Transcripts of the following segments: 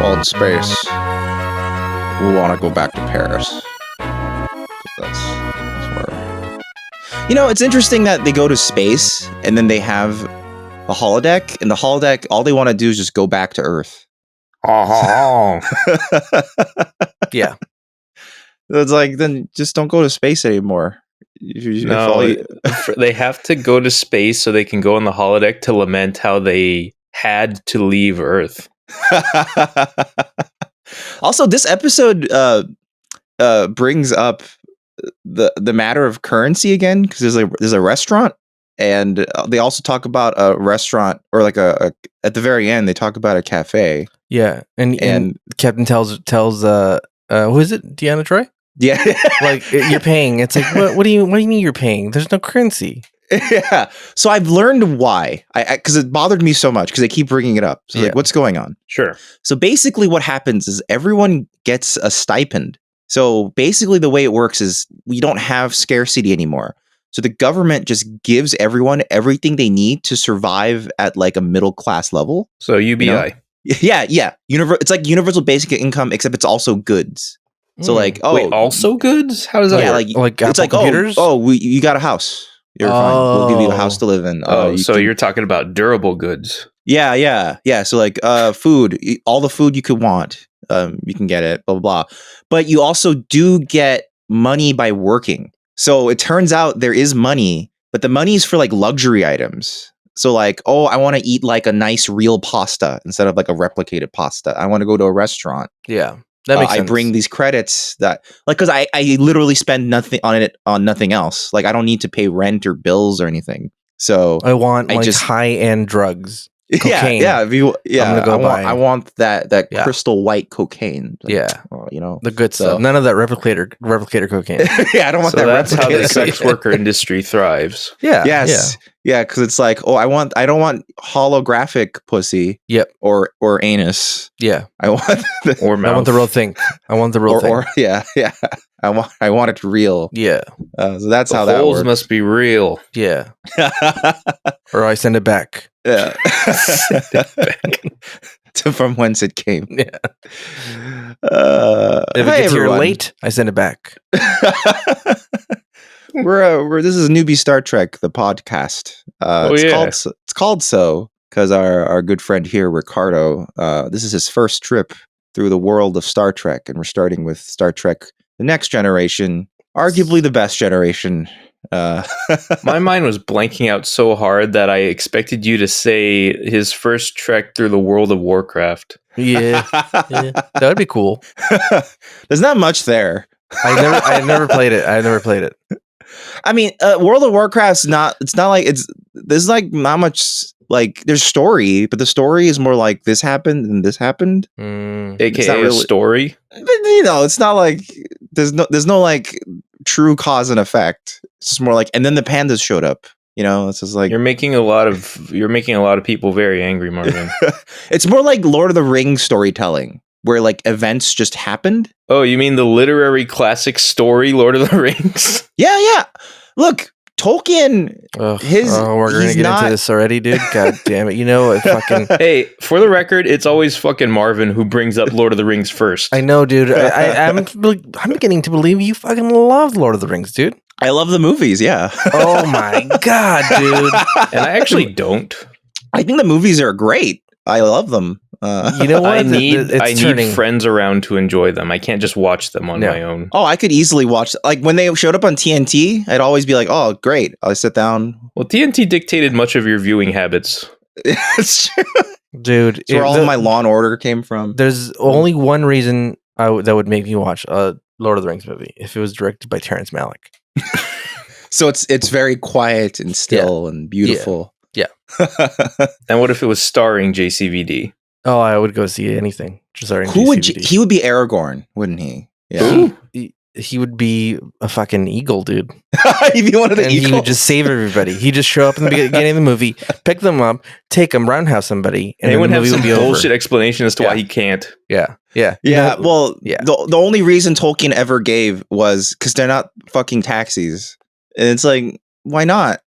called space, we want to go back to Paris. That's where. It's interesting that they go to space and then they have a holodeck, and the holodeck, all they want to do is just go back to Earth. Yeah. It's like, then just don't go to space anymore. They have to go to space so they can go on the holodeck to lament how they had to leave Earth. Also, this episode brings up the matter of currency again, because there's a restaurant, and they also talk about a restaurant, or like at the very end they talk about a cafe. Yeah, and Captain tells who is it? Deanna Troy? Yeah, like you're paying. It's like what do you mean you're paying? There's no currency. Yeah. So I've learned why. Because it bothered me so much because they keep bringing it up. So like, what's going on? Sure. So basically what happens is everyone gets a stipend. So basically the way it works is we don't have scarcity anymore. So the government just gives everyone everything they need to survive at like a middle class level. So UBI. Yeah. It's like universal basic income, except it's also goods. So like, wait, also goods? How does that work? Like it's like computers? You got a house. You're fine. We'll give you a house to live in. You're talking about durable goods. Yeah. So like food, all the food you could want, you can get it, blah, blah, blah. But you also do get money by working. So it turns out there is money, but the money is for like luxury items. So like, I want to eat like a nice real pasta instead of like a replicated pasta. I want to go to a restaurant. Yeah. That makes sense. I bring these credits that like, because I literally spend nothing on nothing else. Like I don't need to pay rent or bills or anything. So I want high-end drugs. Cocaine. I want that crystal white cocaine. Like, the good stuff. None of that replicator cocaine. Yeah, I don't want that. That's how the sex worker industry thrives. Yeah. Yes. Yeah, because it's like, I don't want holographic pussy. Yep. Or anus. Yeah. I want or mouth. I want the real thing. I want the real thing. Yeah. I want it real. Yeah. So that's how that works. The holes must be real. Yeah. Or I send it back. Yeah. From whence it came. Yeah. If it gets here late, I send it back. This is Newbie Star Trek, the podcast. It's called so because our good friend here, Ricardo, this is his first trip through the world of Star Trek, and we're starting with Star Trek: The Next Generation, arguably the best generation. My mind was blanking out so hard that I expected you to say his first trek through the world of Warcraft. Yeah. That would be cool. There's not much there. I never played it. I mean, World of Warcraft's there's like not much, like there's story, but the story is more like this happened and this happened. AKA a story. But, it's not like there's no like true cause and effect. It's just more like, and then the pandas showed up. It's just like you're making a lot of people very angry, Marvin. It's more like Lord of the Rings storytelling, where like events just happened. Oh, you mean the literary classic story, Lord of the Rings? Yeah. Look, Tolkien. We're gonna get into this already, dude. God damn it! Fucking. Hey, for the record, it's always fucking Marvin who brings up Lord of the Rings first. I know, dude. I'm beginning to believe you fucking love Lord of the Rings, dude. I love the movies. Yeah. Oh my god, dude. And I actually don't. I think the movies are great. I love them. You know what? I need friends around to enjoy them. I can't just watch them on my own. Oh, I could easily watch. Like when they showed up on TNT, I'd always be like, "Oh, great!" I'll sit down. Well, TNT dictated much of your viewing habits. It's true, dude. It's where all my Law and Order came from. There's only one reason that would make me watch a Lord of the Rings movie: if it was directed by Terrence Malick. So it's very quiet and still and beautiful. Yeah. And what if it was starring JCVD? Oh, I would go see anything. He would be Aragorn, wouldn't he? Yeah. He would be a fucking eagle, dude. He'd be one of the eagles. He would just save everybody. He'd just show up in the beginning of the movie, pick them up, take them, roundhouse somebody, and anyone the have movie some would be bullshit over. explanation as to why he can't? Yeah. The only reason Tolkien ever gave was because they're not fucking taxis, and it's like, why not?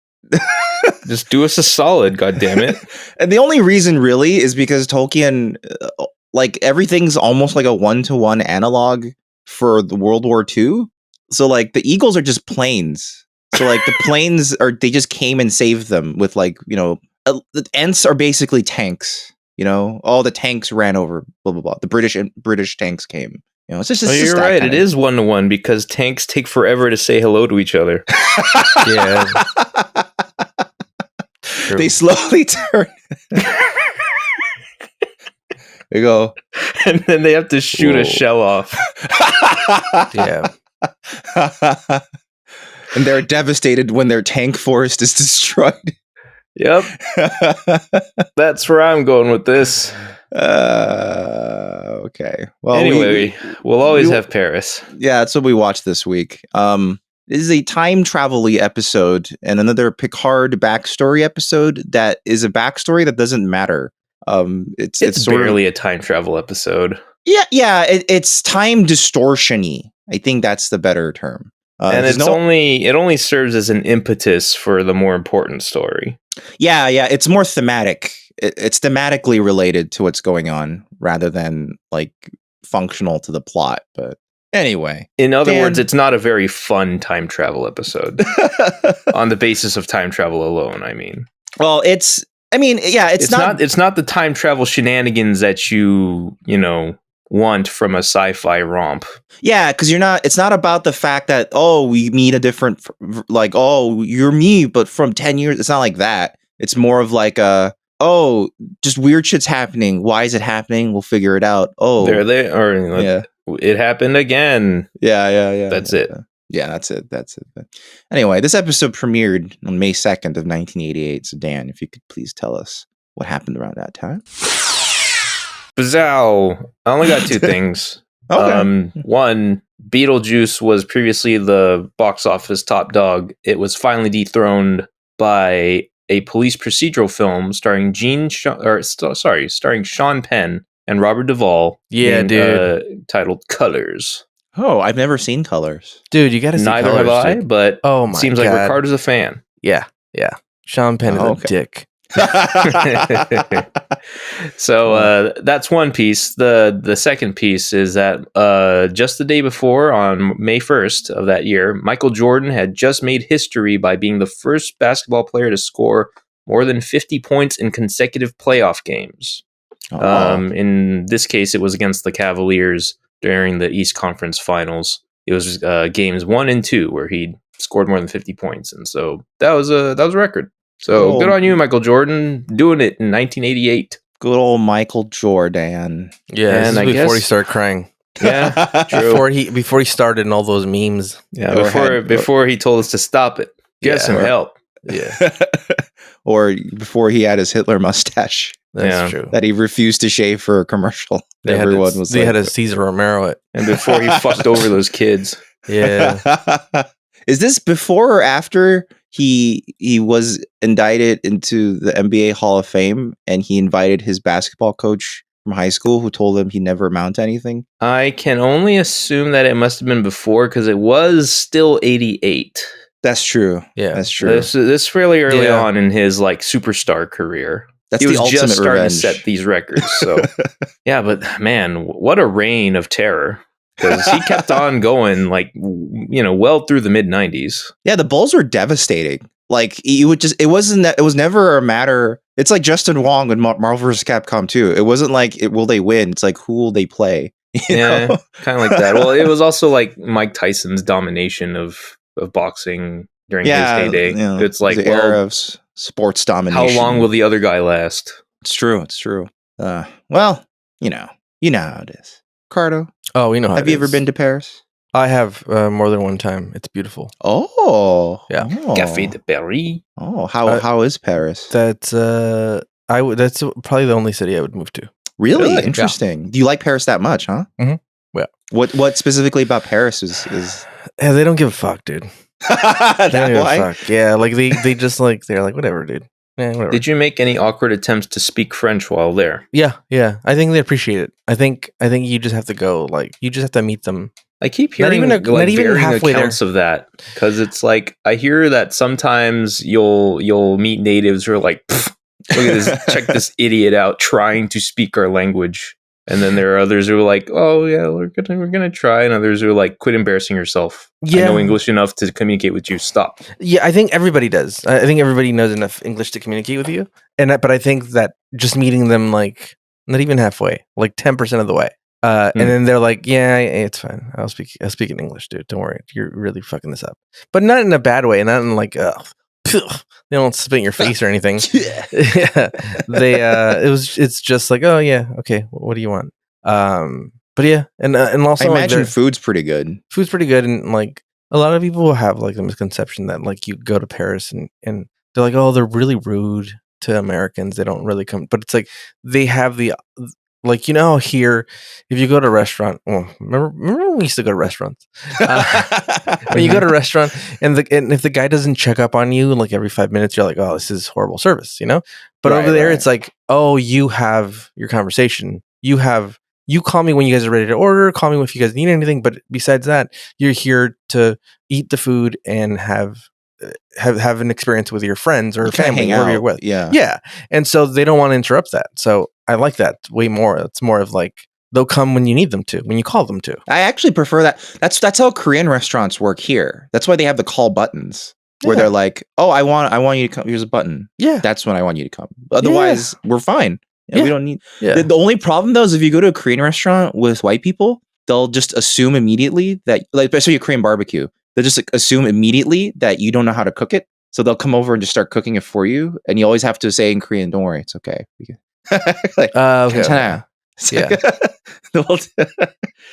Just do us a solid, goddammit. And the only reason really is because Tolkien like everything's almost like a 1-to-1 analog for the World War II. So like the Eagles are just planes. So like the planes they just came and saved them with like, the Ents are basically tanks. All the tanks ran over, blah blah blah. The British tanks came. It's just. You're right. It is 1-to-1 because tanks take forever to say hello to each other. Yeah. They slowly turn. They go, and then they have to shoot a shell off. Yeah. And they're devastated when their tank forest is destroyed. Yep. That's where I'm going with this. Okay. Well, anyway, we'll always have Paris. Yeah, that's what we watched this week. This is a time travel-y episode and another Picard backstory episode that is a backstory that doesn't matter. It's barely a time travel episode. Yeah, it's time distortion-y. I think that's the better term. And it only serves as an impetus for the more important story. Yeah, it's more thematic. It's thematically related to what's going on rather than like functional to the plot. But anyway, in other words, it's not a very fun time travel episode on the basis of time travel alone. I mean, well, it's not the time travel shenanigans that you want from a sci-fi romp. Yeah, because it's not about the fact that, we meet a different, like, you're me, but from 10 years. It's not like that. It's more of like just weird shit's happening. Why is it happening? We'll figure it out. It happened again. Yeah. That's it. Yeah, that's it. Anyway, this episode premiered on May 2nd of 1988. So Dan, if you could please tell us what happened around that time. Bazow. I only got 2 things. Okay. One, Beetlejuice was previously the box office top dog. It was finally dethroned by a police procedural film starring starring Sean Penn and Robert Duvall. Yeah, dude. Titled Colors. Oh, I've never seen Colors. Dude, you got to see Colors. Neither have I, but it seems like Ricardo's a fan. Yeah. Sean Penn is a dick. So that's one piece. The second piece is that just the day before, on May 1st of that year, Michael Jordan had just made history by being the first basketball player to score more than 50 points in consecutive playoff games. In this case, it was against the Cavaliers during the East Conference Finals. It was games 1 and 2 where he scored more than 50 points, and so that was a record. So good on you, Michael Jordan, doing it in 1988. Good old Michael Jordan. Yeah, and before he started crying. Yeah, true. Before he started in all those memes. Yeah, before he told us to stop it. Get some help. Yeah. Or before he had his Hitler mustache. That's true. That he refused to shave for a commercial. They had a Cesar Romero it. And before he fucked over those kids. Yeah. Is this before or after he was indicted into the NBA Hall of Fame and he invited his basketball coach from high school who told him he'd never amount to anything? I can only assume that it must have been before because it was still 88. That's true. Yeah, that's true. This fairly early on in his like superstar career. That's he was the ultimate just starting revenge. to set these records. So yeah, but man, what a reign of terror. Because he kept on going, like, well through the mid-90s. Yeah, the Bulls were devastating. Like, it was never a matter. It's like Justin Wong in Marvel vs. Capcom 2. It wasn't like, will they win? It's like, who will they play? Yeah, kind of like that. Well, it was also like Mike Tyson's domination of boxing during his heyday. It's like, the era of sports domination. How long will the other guy last? It's true. Well, you know how it is. Cardo. Oh, we know how Have you ever been to Paris? I have more than one time. It's beautiful. Oh. Yeah. Café de Paris. Oh, how is Paris? That's that's probably the only city I would move to. Really? Interesting. Yeah. Do you like Paris that much, huh? Mm-hmm. Yeah. What specifically about Paris is Yeah, they don't give a fuck, dude. That why? Fuck. Yeah, like they just like they're like whatever, dude. Yeah, whatever. Did you make any awkward attempts to speak French while there? Yeah. I think they appreciate it. I think you just have to go. Like you just have to meet them. I keep hearing not even halfway accounts of that because it's like I hear that sometimes you'll meet natives who are like, look at this, check this idiot out trying to speak our language. And then there are others who are like, oh yeah, we're gonna try, and others who are like, quit embarrassing yourself. I know English enough to communicate with you. Stop. Yeah, I think everybody does. I think everybody knows enough English to communicate with you. But I think that just meeting them like not even halfway, like 10% of the way. And then they're like, yeah, it's fine. I'll speak in English, dude. Don't worry. You're really fucking this up. But not in a bad way, not in like they don't spit in your face or anything. Yeah. It's just like, oh yeah, okay, what do you want? But yeah, and also I imagine food's pretty good. Food's pretty good, and like a lot of people have like the misconception that like you go to Paris and they're like, oh, they're really rude to Americans. They don't really come, but it's like they have the like, here, if you go to a restaurant, remember when we used to go to restaurants? When you go to a restaurant and if the guy doesn't check up on you like every 5 minutes, you're like, oh, this is horrible service, But over there, it's like, oh, you have your conversation. You call me when you guys are ready to order. Call me if you guys need anything. But besides that, you're here to eat the food and have an experience with your friends or family, whoever you're with. Yeah. And so they don't want to interrupt that. So I like that way more. It's more of like they'll come when you need them to, when you call them to. I actually prefer that. That's how Korean restaurants work here. That's why they have the call buttons where they're like, oh, I want you to come. Here's a button. Yeah. That's when I want you to come. Otherwise, we're fine. We don't need. Yeah. The only problem though is if you go to a Korean restaurant with white people, they'll just assume immediately that, like, especially a Korean barbecue, they'll just like, assume immediately that you don't know how to cook it. So they'll come over and just start cooking it for you. And you always have to say in Korean, don't worry, it's okay. Like, okay. Yeah. Because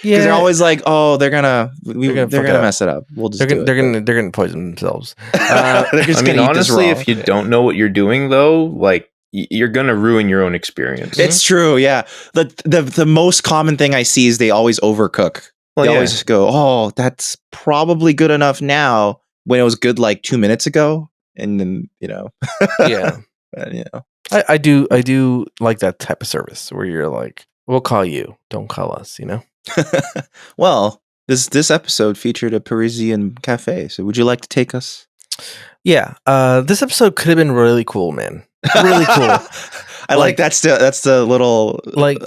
they're always like, oh, they're gonna mess it up. We'll just they're gonna poison themselves. Honestly, if you don't know what you're doing though, like you're gonna ruin your own experience. It's true, yeah. The most common thing I see is they always overcook. They always just go, oh, that's probably good enough now when it was good like 2 minutes ago, and then yeah. I do like that type of service where you're like, we'll call you, don't call us, Well, this episode featured a Parisian cafe, so would you like to take us? Yeah, this episode could have been really cool, man. Really cool. I like that's the little like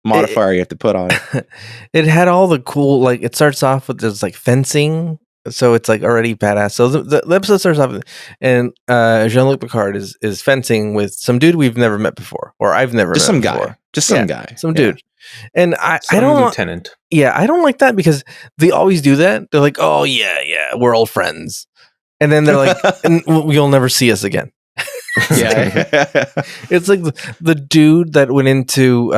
modifier you have to put on it. It had all the cool, like it starts off with this like fencing. So it's like already badass. So the episode starts off and Jean-Luc Picard is fencing with some dude we've never met before, or I've never met some before. Guy. Just some guy. Some dude. And I don't lieutenant. I don't like that because they always do that. They're like, oh yeah, we're old friends. And then they're like, and you'll never see us again. It's like the dude that went into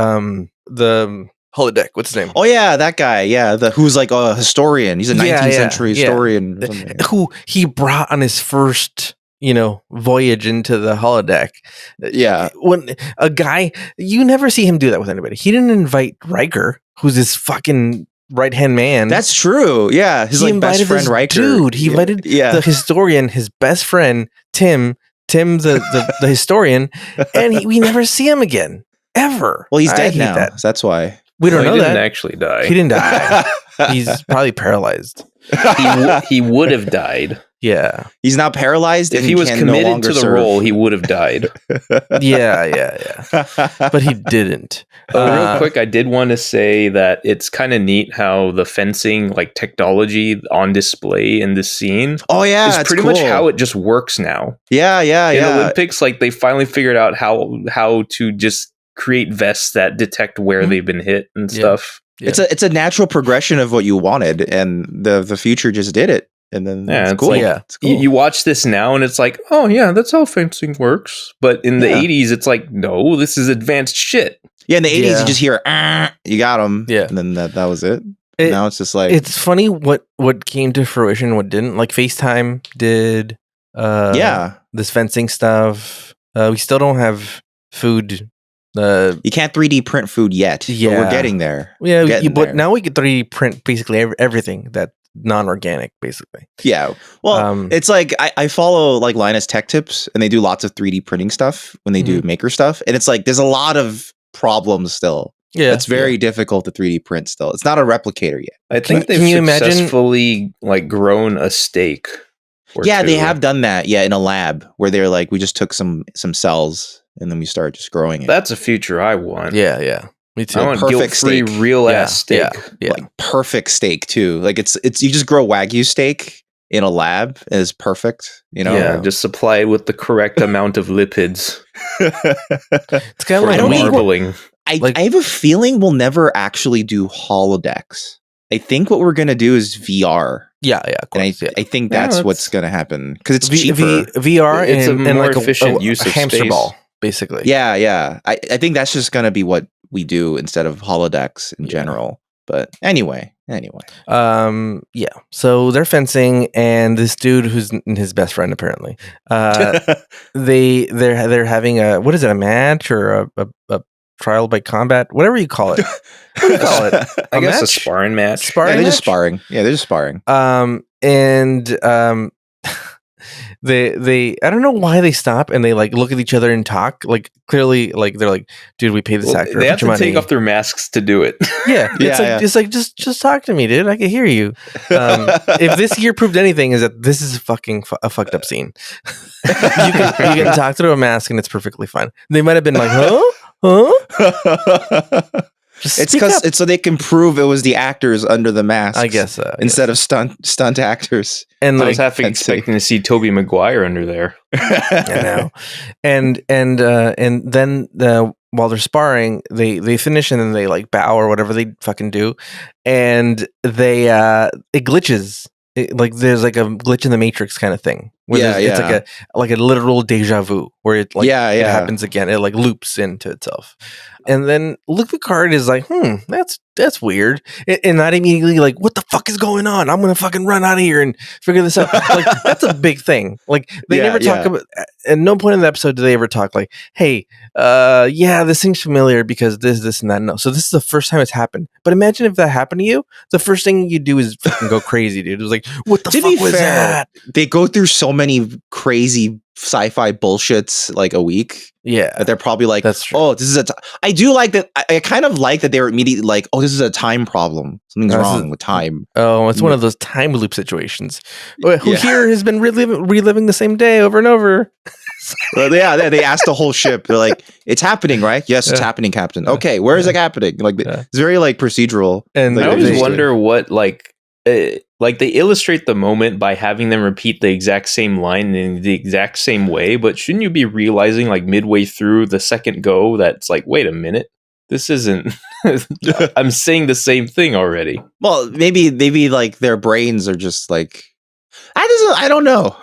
the holodeck. What's his name? Oh yeah, that guy. Yeah, who's like a historian. He's a 19th century historian. Who he brought on his first, voyage into the holodeck. Yeah, when a guy, you never see him do that with anybody. He didn't invite Riker, who's his fucking right-hand man. That's true. Yeah, his like best friend Riker. Dude, he invited the historian, his best friend Tim the historian, and we never see him again ever. Well, he's dead now. So that's why. We don't know he that. Didn't actually die. He didn't die. He's probably paralyzed. He would have died. Yeah. He's not paralyzed. If he was committed to the role, he would have died. Yeah. But he didn't. Real quick, I did want to say that it's kind of neat how the fencing like technology on display in this scene. Oh yeah, is pretty much how it just works now. Yeah. In the Olympics, like they finally figured out how to just create vests that detect where they've been hit and stuff. Yeah. It's a natural progression of what you wanted, and the future just did it. And then it's cool. Like, it's cool. You watch this now and it's like, oh yeah, that's how fencing works. But in the 80s, it's like, no, this is advanced shit. Yeah, in the 80s, you just hear, you got them. Yeah. And then that was it. Now it's just like... It's funny what came to fruition, what didn't. Like FaceTime did this fencing stuff. We still don't have food. You can't 3D print food yet. Yeah. But we're getting there. Yeah, but now we can 3D print basically everything that non-organic, basically. Yeah. Well, it's like I follow like Linus Tech Tips, and they do lots of 3D printing stuff when they do maker stuff. And it's like there's a lot of problems still. Yeah. It's very difficult to 3D print still. It's not a replicator yet. I think they've successfully like grown a steak. Yeah, they have done that. Yeah, in a lab where they're like, we just took some cells and then we start just growing it. That's a future I want. Yeah. Me too. I want guilt-free real ass steak. Yeah. Like perfect steak too. Like it's you just grow Wagyu steak in a lab and it's perfect, you know? Yeah, just supply it with the correct amount of lipids. It's kind of like marbling. I have a feeling we'll never actually do holodecks. I think what we're gonna do is VR. Yeah, of course. And I think that's what's gonna happen because it's cheaper. VR it's and a more like efficient use of hamster space. ball, basically. Yeah. I think that's just gonna be what we do instead of holodecks in general. But anyway. Yeah. So they're fencing, and this dude who's his best friend apparently. They're having a a match or a trial by combat, whatever you call it. What do you call it? I guess a sparring match. They're just sparring. Yeah, they're just sparring. They I don't know why they stop and they like look at each other and talk, like clearly like they're like, dude, we pay this actor. They have to take off their masks to do it. It's like just talk to me, dude. I can hear you. If this year proved anything, is that this is a fucked up scene. you can talk through a mask and it's perfectly fine. They might have been like, huh? It's because it's so they can prove it was the actors under the mask. I guess so. Instead of stunt actors. And I was expecting to see Tobey Maguire under there. I know. And then while they're sparring, they finish and then they like bow or whatever they fucking do, and it glitches. Like there's like a glitch in the Matrix kind of thing. Where it's like a literal deja vu where it it happens again. It like loops into itself. And then Picard is like, that's weird. And not immediately like, what the fuck is going on? I'm gonna fucking run out of here and figure this out. Like that's a big thing. Like they never talk about. At no point in the episode do they ever talk like, hey, this seems familiar because this and that. No, so this is the first time it's happened. But imagine if that happened to you. The first thing you do is fucking go crazy, dude. It was like, what the fuck was that? They go through so many crazy sci-fi bullshits like a week. Yeah, that they're probably like, that's true. Oh, this is I do like that. I kind of like that they were immediately like, oh, this is a time problem. Something's wrong with time. Oh, it's one of those time loop situations. Who here has been reliving the same day over and over? Well, they asked the whole ship. They're like, it's happening, right? Yes, it's happening, Captain. Okay, where is it happening? Like it's very like procedural. And like, I always wonder what like they illustrate the moment by having them repeat the exact same line in the exact same way, but shouldn't you be realizing like midway through the second go that's like, wait a minute, this isn't I'm saying the same thing already. Well, maybe like their brains are just like I don't know.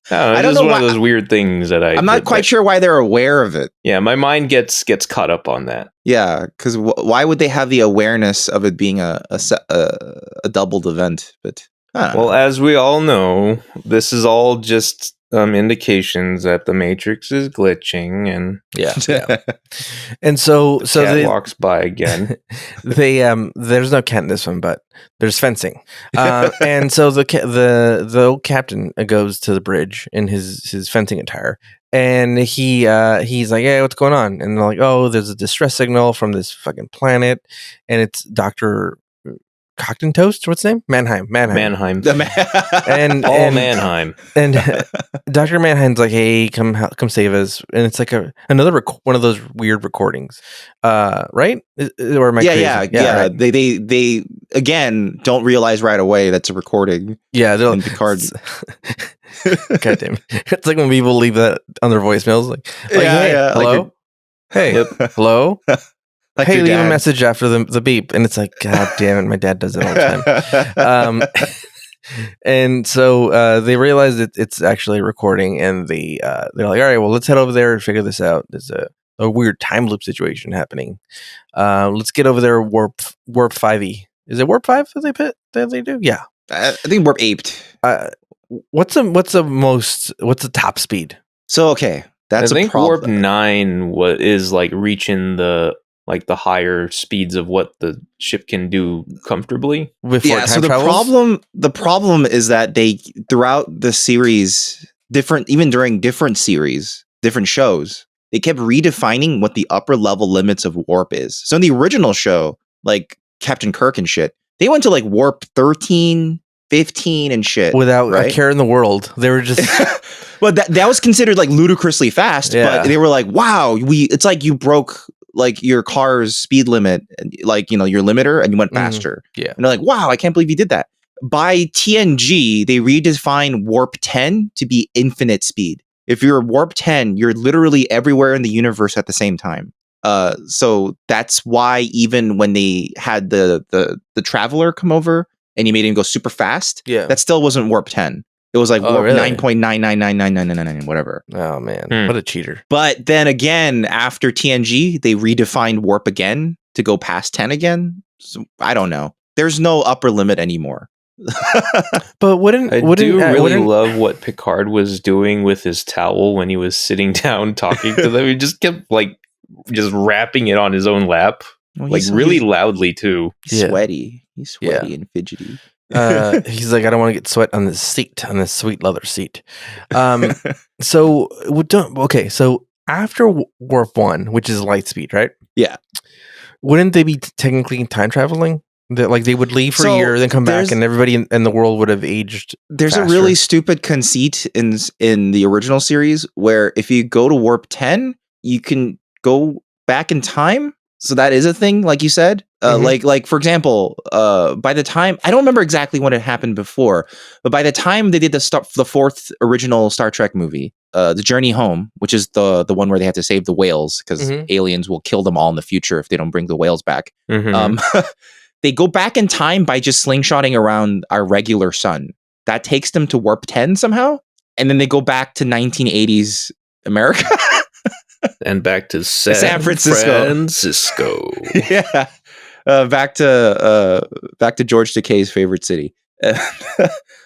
I don't know. One of those weird things that I'm not quite sure why they're aware of it. Yeah, my mind gets caught up on that. Yeah, because why would they have the awareness of it being a doubled event? But well, as we all know, this is all just indications that the Matrix is glitching, and and so they walks by again. There's no cat in this one, but there's fencing, and so the old captain goes to the bridge in his fencing attire, and he's like, hey, what's going on? And they're like, oh, there's a distress signal from this fucking planet, and it's Dr. Cockton Toast? What's his name? Mannheim. And Mannheim. And Dr. Mannheim's like, hey, come save us. And it's like another one of those weird recordings. Right? Or am I crazy? Yeah. Right. They again don't realize right away that's a recording. Yeah, they're like Picard. God damn it. It's like when people leave that on their voicemails like hey, hello? Hello? Like hey, leave a message after the beep, and it's like, God damn it, my dad does it all the time. And so they realize that it's actually recording, and they're like, all right, well, let's head over there and figure this out. There's a weird time loop situation happening. Let's get over there. Warp 5e. Is it warp 5 that they do? Yeah, I think warp 8. What's the top speed? So okay, that's I think a problem. warp 9 is like reaching the higher speeds of what the ship can do comfortably. So the problem is that they throughout the series, even during different series, different shows, they kept redefining what the upper level limits of warp is. So in the original show, like Captain Kirk and shit, they went to like warp 13, 15 and shit without a care in the world. They were just well, that was considered like ludicrously fast, but they were like, wow, it's like you broke like your car's speed limit, like, you know, your limiter, and you went faster. Yeah. And they're like, wow, I can't believe you did that. By TNG, they redefine warp 10 to be infinite speed. If you're warp 10, you're literally everywhere in the universe at the same time. So that's why even when they had the Traveler come over and you made him go super fast, that still wasn't warp 10. It was like warp 9.9999999 whatever. Oh man, what a cheater. But then again, after TNG, they redefined warp again to go past 10 again. So I don't know. There's no upper limit anymore. But I really love what Picard was doing with his towel when he was sitting down talking to them. He just kept like just wrapping it on his own lap, like really loudly too. Sweaty. He's sweaty and fidgety. He's like, I don't want to get sweat on this seat, on this sweet leather seat. So after warp 1, which is light speed, right? Yeah. Wouldn't they be technically time traveling? That like they would leave for a year, then come back, and everybody in the world would have aged. There's faster. A really stupid conceit in the original series where if you go to warp 10, you can go back in time. So that is a thing, like you said. Like for example, by the time, I don't remember exactly when it happened before, but by the time they did the fourth original Star Trek movie, The Journey Home, which is the one where they have to save the whales because aliens will kill them all in the future if they don't bring the whales back. They go back in time by just slingshotting around our regular sun. That takes them to warp 10 somehow. And then they go back to 1980s America. And back to San Francisco. Yeah. Back to George Takei's favorite city.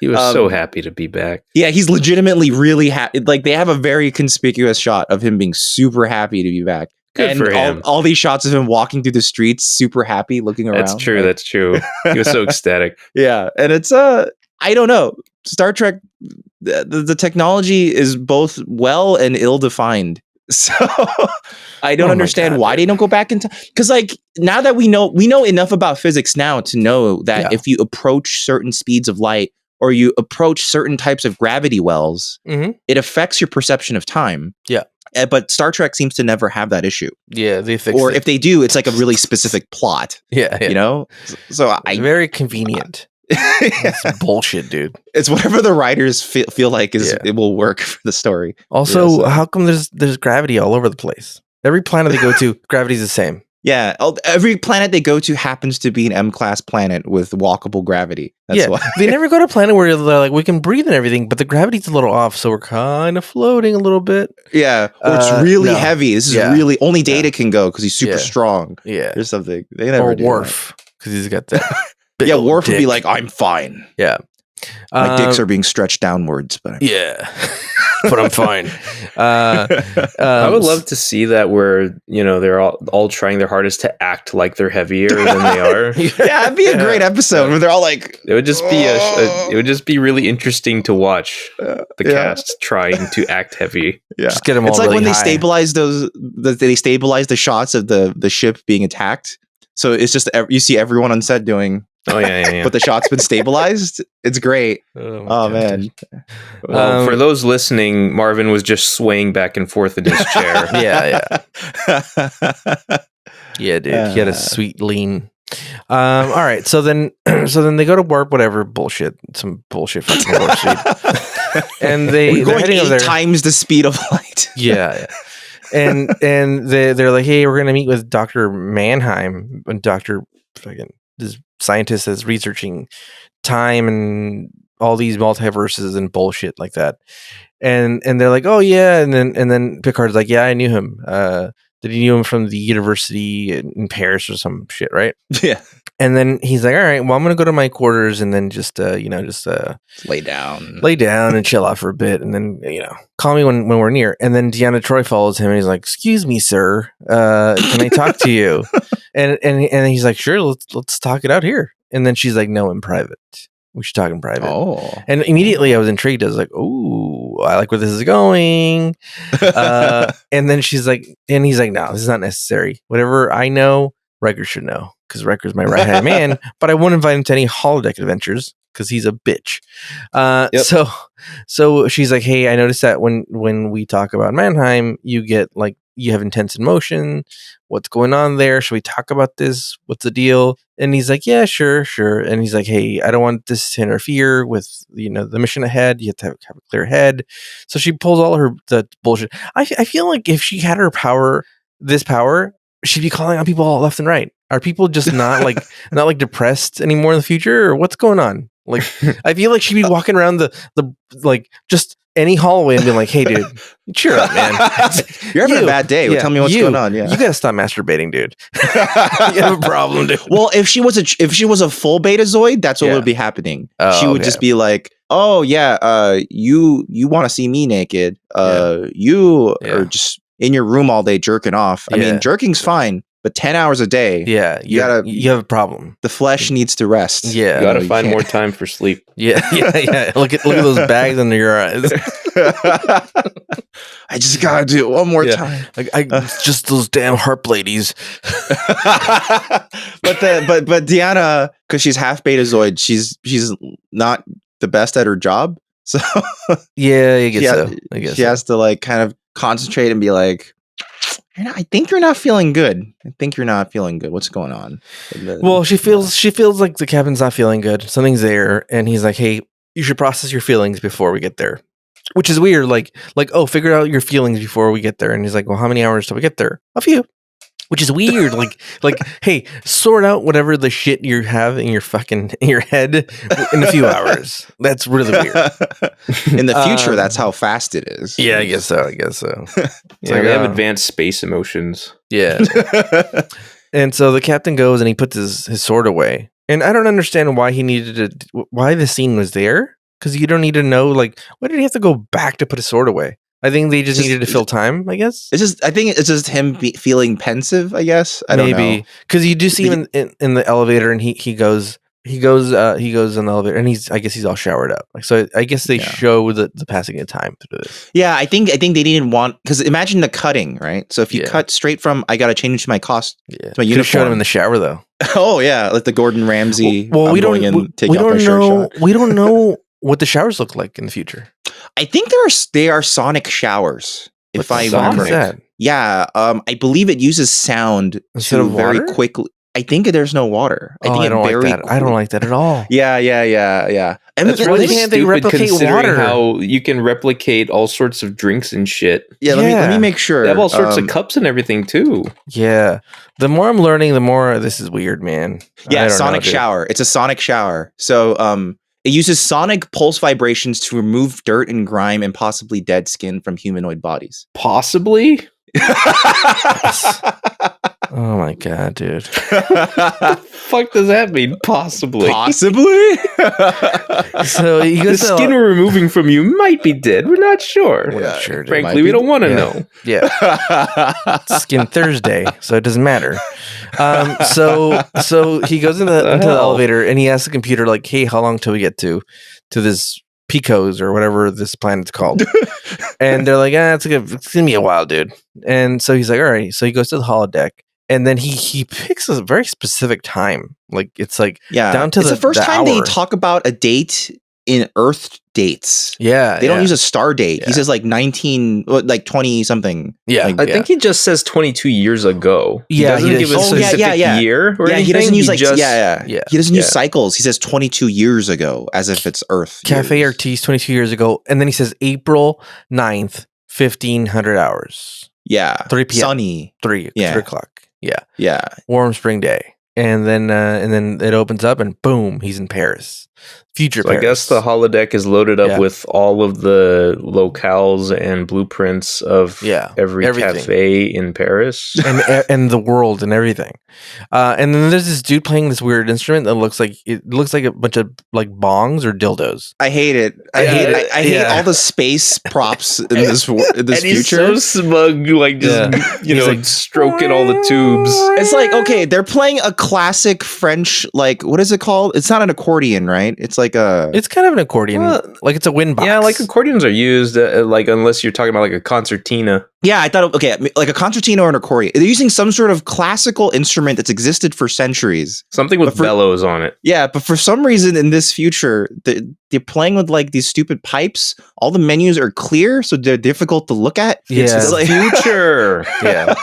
He was so happy to be back. Yeah, he's legitimately really happy. Like, they have a very conspicuous shot of him being super happy to be back. Good for him. All these shots of him walking through the streets, super happy, looking around. That's true. That's true. He was so ecstatic. Yeah, and it's I don't know. Star Trek, the technology is both well and ill-defined. So I don't understand why they don't go back into, because like now that we know enough about physics now to know that if you approach certain speeds of light or you approach certain types of gravity wells, it affects your perception of time. Yeah. But Star Trek seems to never have that issue. Yeah, they fix or it. if they do, it's like a really specific plot. Yeah. You know? So very convenient. It's bullshit, dude. It's whatever the writers feel like it will work for the story. Also, how come there's gravity all over the place? Every planet they go to, gravity's the same. Yeah, every planet they go to happens to be an M-class planet with walkable gravity. That's why. They never go to a planet where they're like, we can breathe and everything, but the gravity's a little off, so we're kind of floating a little bit. Yeah, or it's really heavy. This is really only Data can go because he's super strong. Yeah, or something. They never do Worf because he's got that. Yeah, Worf would be like, I'm fine. Yeah, my dicks are being stretched downwards, but but I'm fine. I would love to see that where they're all trying their hardest to act like they're heavier than they are. Yeah, it'd be a great episode where they're all like, it would just be it would just be really interesting to watch the cast trying to act heavy. Yeah, just get them all. It's like really when they high. stabilize they stabilize the shots of the ship being attacked. So it's just you see everyone on set doing. Oh yeah. But the shot's been stabilized. It's great. Oh man. Well, for those listening, Marvin was just swaying back and forth in his chair. Yeah, dude. He had a sweet lean. All right. So then they go to warp, whatever bullshit, some bullshit fucking warp speed, and they're going heading 8 over there. times the speed of light. Yeah. And they're like, hey, we're gonna meet with Dr. Mannheim, and Dr. fucking this scientist that's researching time and all these multiverses and bullshit like that. And they're like, oh yeah, and then Picard's like, yeah, I knew him. Did you know him from the university in Paris or some shit, right? Yeah. And then he's like, all right, well, I'm gonna go to my quarters and then just lay down and chill out for a bit, and then call me when we're near. And then Deanna Troi follows him and he's like, excuse me, sir, can I talk to you? and he's like, sure, let's talk it out here. And then she's like, no, in private. We should talk in private. Oh. And immediately I was intrigued. I was like, oh, I like where this is going. And then she's like, and he's like, no, this is not necessary. Whatever I know, Riker should know, because Riker's my right-hand man, but I won't invite him to any holodeck adventures because he's a bitch. So she's like, hey, I noticed that when we talk about Mannheim, you get like you have intense emotion. What's going on there? Should we talk about this? What's the deal? And he's like, yeah, sure. And he's like, hey, I don't want this to interfere with, the mission ahead. You have to have a clear head. So she pulls all the bullshit. I feel like if she had her power, she'd be calling on people all left and right. Are people just not like depressed anymore in the future, or what's going on? Like, I feel like she'd be walking around the like just any hallway and being like, "Hey, dude, cheer up, man. You're having a bad day. Tell me what's going on." Yeah, you gotta stop masturbating, dude. You have a problem, dude. Well, if she was a full Betazoid, that's what would be happening. She would just be like, "Oh yeah, you want to see me naked? You are just in your room all day jerking off. I mean, jerking's fine." But 10 hours a day, you have a problem. The flesh needs to rest. Yeah, you gotta find more time for sleep. Yeah. Look at those bags under your eyes. I just gotta do it one more time. I just those damn harp ladies. but Deanna, because she's half Betazoid, she's not the best at her job. So I guess she has to like kind of concentrate and be like, I think you're not feeling good. What's going on? Well, she feels like the captain's not feeling good. Something's there, and he's like, "Hey, you should process your feelings before we get there," which is weird. Like, oh, figure out your feelings before we get there. And he's like, "Well, how many hours till we get there?" A few. Which is weird. like, hey, sort out whatever the shit you have in your head in a few hours. That's really weird. In the future, that's how fast it is. Yeah, I guess so. We have advanced space emotions. Yeah. And so the captain goes and he puts his sword away. And I don't understand why why the scene was there. Because you don't need to know, like, why did he have to go back to put his sword away? I think they just needed to fill time, I guess. I think it's just him feeling pensive, I guess. I don't know. Because you do see him in the elevator, and he goes in the elevator, and I guess he's all showered up. Like, so I guess they show the passing of time through this. Yeah, I think they didn't want, because imagine the cutting, right? So if you cut straight from I got to change my costume, to my uniform. Showed him in the shower though. Oh yeah, like the Gordon Ramsay. Well, we don't know what the showers look like in the future. I think they are sonic showers. If I remember, yeah, I believe it uses sound instead of very water? Quickly. I think there's no water. I don't like that at all. Yeah. And that's really stupid considering how you can replicate all sorts of drinks and shit. Yeah, let me make sure. They have all sorts of cups and everything too. Yeah. The more I'm learning, the more this is weird, man. Yeah, sonic shower. It's a sonic shower. So it uses sonic pulse vibrations to remove dirt and grime and possibly dead skin from humanoid bodies. Possibly? Oh my god, dude. The fuck does that mean? Possibly. So the skin we're removing from you might be dead. We're not sure. Frankly, we don't want to know. Yeah. Skin Thursday, so it doesn't matter. So he goes into the elevator and he asks the computer, like, "Hey, how long till we get to this Picos or whatever this planet's called?" And they're like, it's gonna be a while, dude. And so he's like, all right. So he goes to the holodeck, and then he picks a very specific time. Like, it's like down to the first time hour. They talk about a date in Earth dates. Yeah, they don't use a star date. He says like 20 something. Yeah, I think he just says 22 years ago. Yeah, he doesn't give a specific year. Or anything. He doesn't use He doesn't use cycles. He says 22 years ago, as if it's Earth. Cafe Artis 22 years ago, and then he says April 9th, 1500 hours. Yeah, 3 p.m. Sunny. 3 o'clock. Yeah, warm spring day. And then it opens up and boom, he's in Paris. Future Paris. I guess the holodeck is loaded up with all of the locales and blueprints of everything. Cafe in Paris. and the world and everything. And then there's this dude playing this weird instrument that looks like a bunch of like bongs or dildos. I hate it. I hate all the space props in this and future. He's so smug, like just like stroking all the tubes. It's like, okay, they're playing a classic French, like, what is it called? It's not an accordion, right? right? It's like it's kind of an accordion, like it's a wind box. Yeah, like accordions are used, like unless you're talking about like a concertina. Yeah, I thought, okay, like a concertina or an accordion. They're using some sort of classical instrument that's existed for centuries. Something with bellows on it. Yeah, but for some reason in this future, they're playing with like these stupid pipes. All the menus are clear, so they're difficult to look at. Yeah, it's like future. Yeah.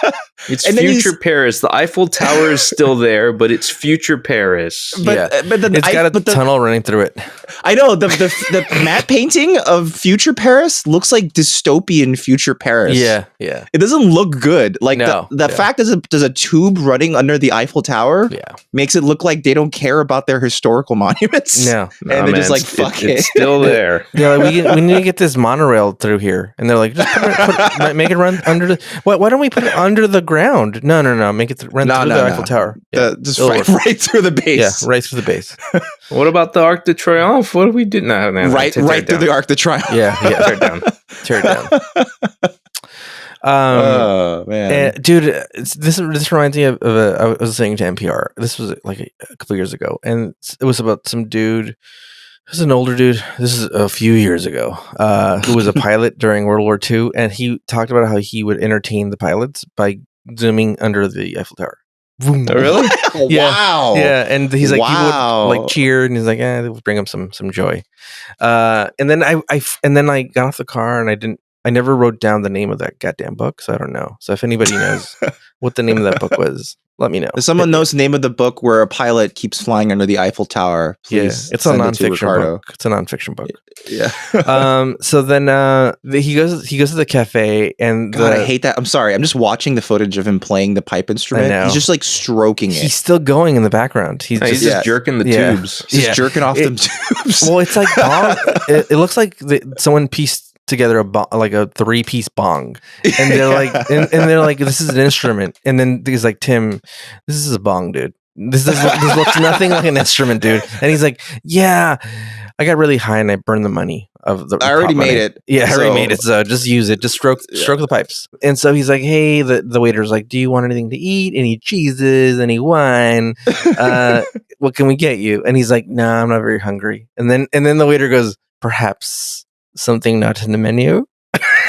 It's future Paris. The Eiffel Tower is still there, but it's future Paris. But it's got a tunnel running through it. I know the matte painting of future Paris looks like dystopian future Paris. Yeah. It doesn't look good. Like the fact that there's a tube running under the Eiffel Tower makes it look like they don't care about their historical monuments. No, and they're just like, fuck it. It's still there. Yeah, like, we need to get this monorail through here. And they're like, just make it run under the... Why don't we put it under the ground? No. Make it run through the Eiffel Tower. Yeah, just right through the base. Yeah, right through the base. What about the Arc de Triomphe? What do we do? No, right through the Arc de Triomphe. Yeah. Tear it down. Oh man, dude, this reminds me of I was listening to NPR. This was like a couple years ago, and it was about some dude. This is an older dude. This is a few years ago. Who was a pilot during World War II, and he talked about how he would entertain the pilots by zooming under the Eiffel Tower. Oh, really? Yeah. Wow. Yeah, and he's like, he would like cheer, and he's like, it would bring him some joy. And then I got off the car, and I never wrote down the name of that goddamn book, so I don't know. So if anybody knows what the name of that book was, let me know. If someone knows the name of the book where a pilot keeps flying under the Eiffel Tower, please. Yeah, it's a nonfiction book. It's a nonfiction book. Yeah. So then he goes to the cafe, and God, I hate that. I'm sorry. I'm just watching the footage of him playing the pipe instrument. He's just like stroking it. He's still going in the background. He's just jerking the tubes. He's just jerking off them tubes. Well, it's like it looks like someone pieced together a 3-piece bong, and they're like, and they're like, this is an instrument, and then he's like, Tim, this is a bong, dude. This looks nothing like an instrument, dude. And he's like, yeah, I got really high and I burned the money of the. I already made it. Yeah, I already made it. So just use it. Just stroke the pipes. And so he's like, hey, the waiter's like, do you want anything to eat? Any cheeses? Any wine? What can we get you? And he's like, nah, I'm not very hungry. And then the waiter goes, perhaps something not in the menu.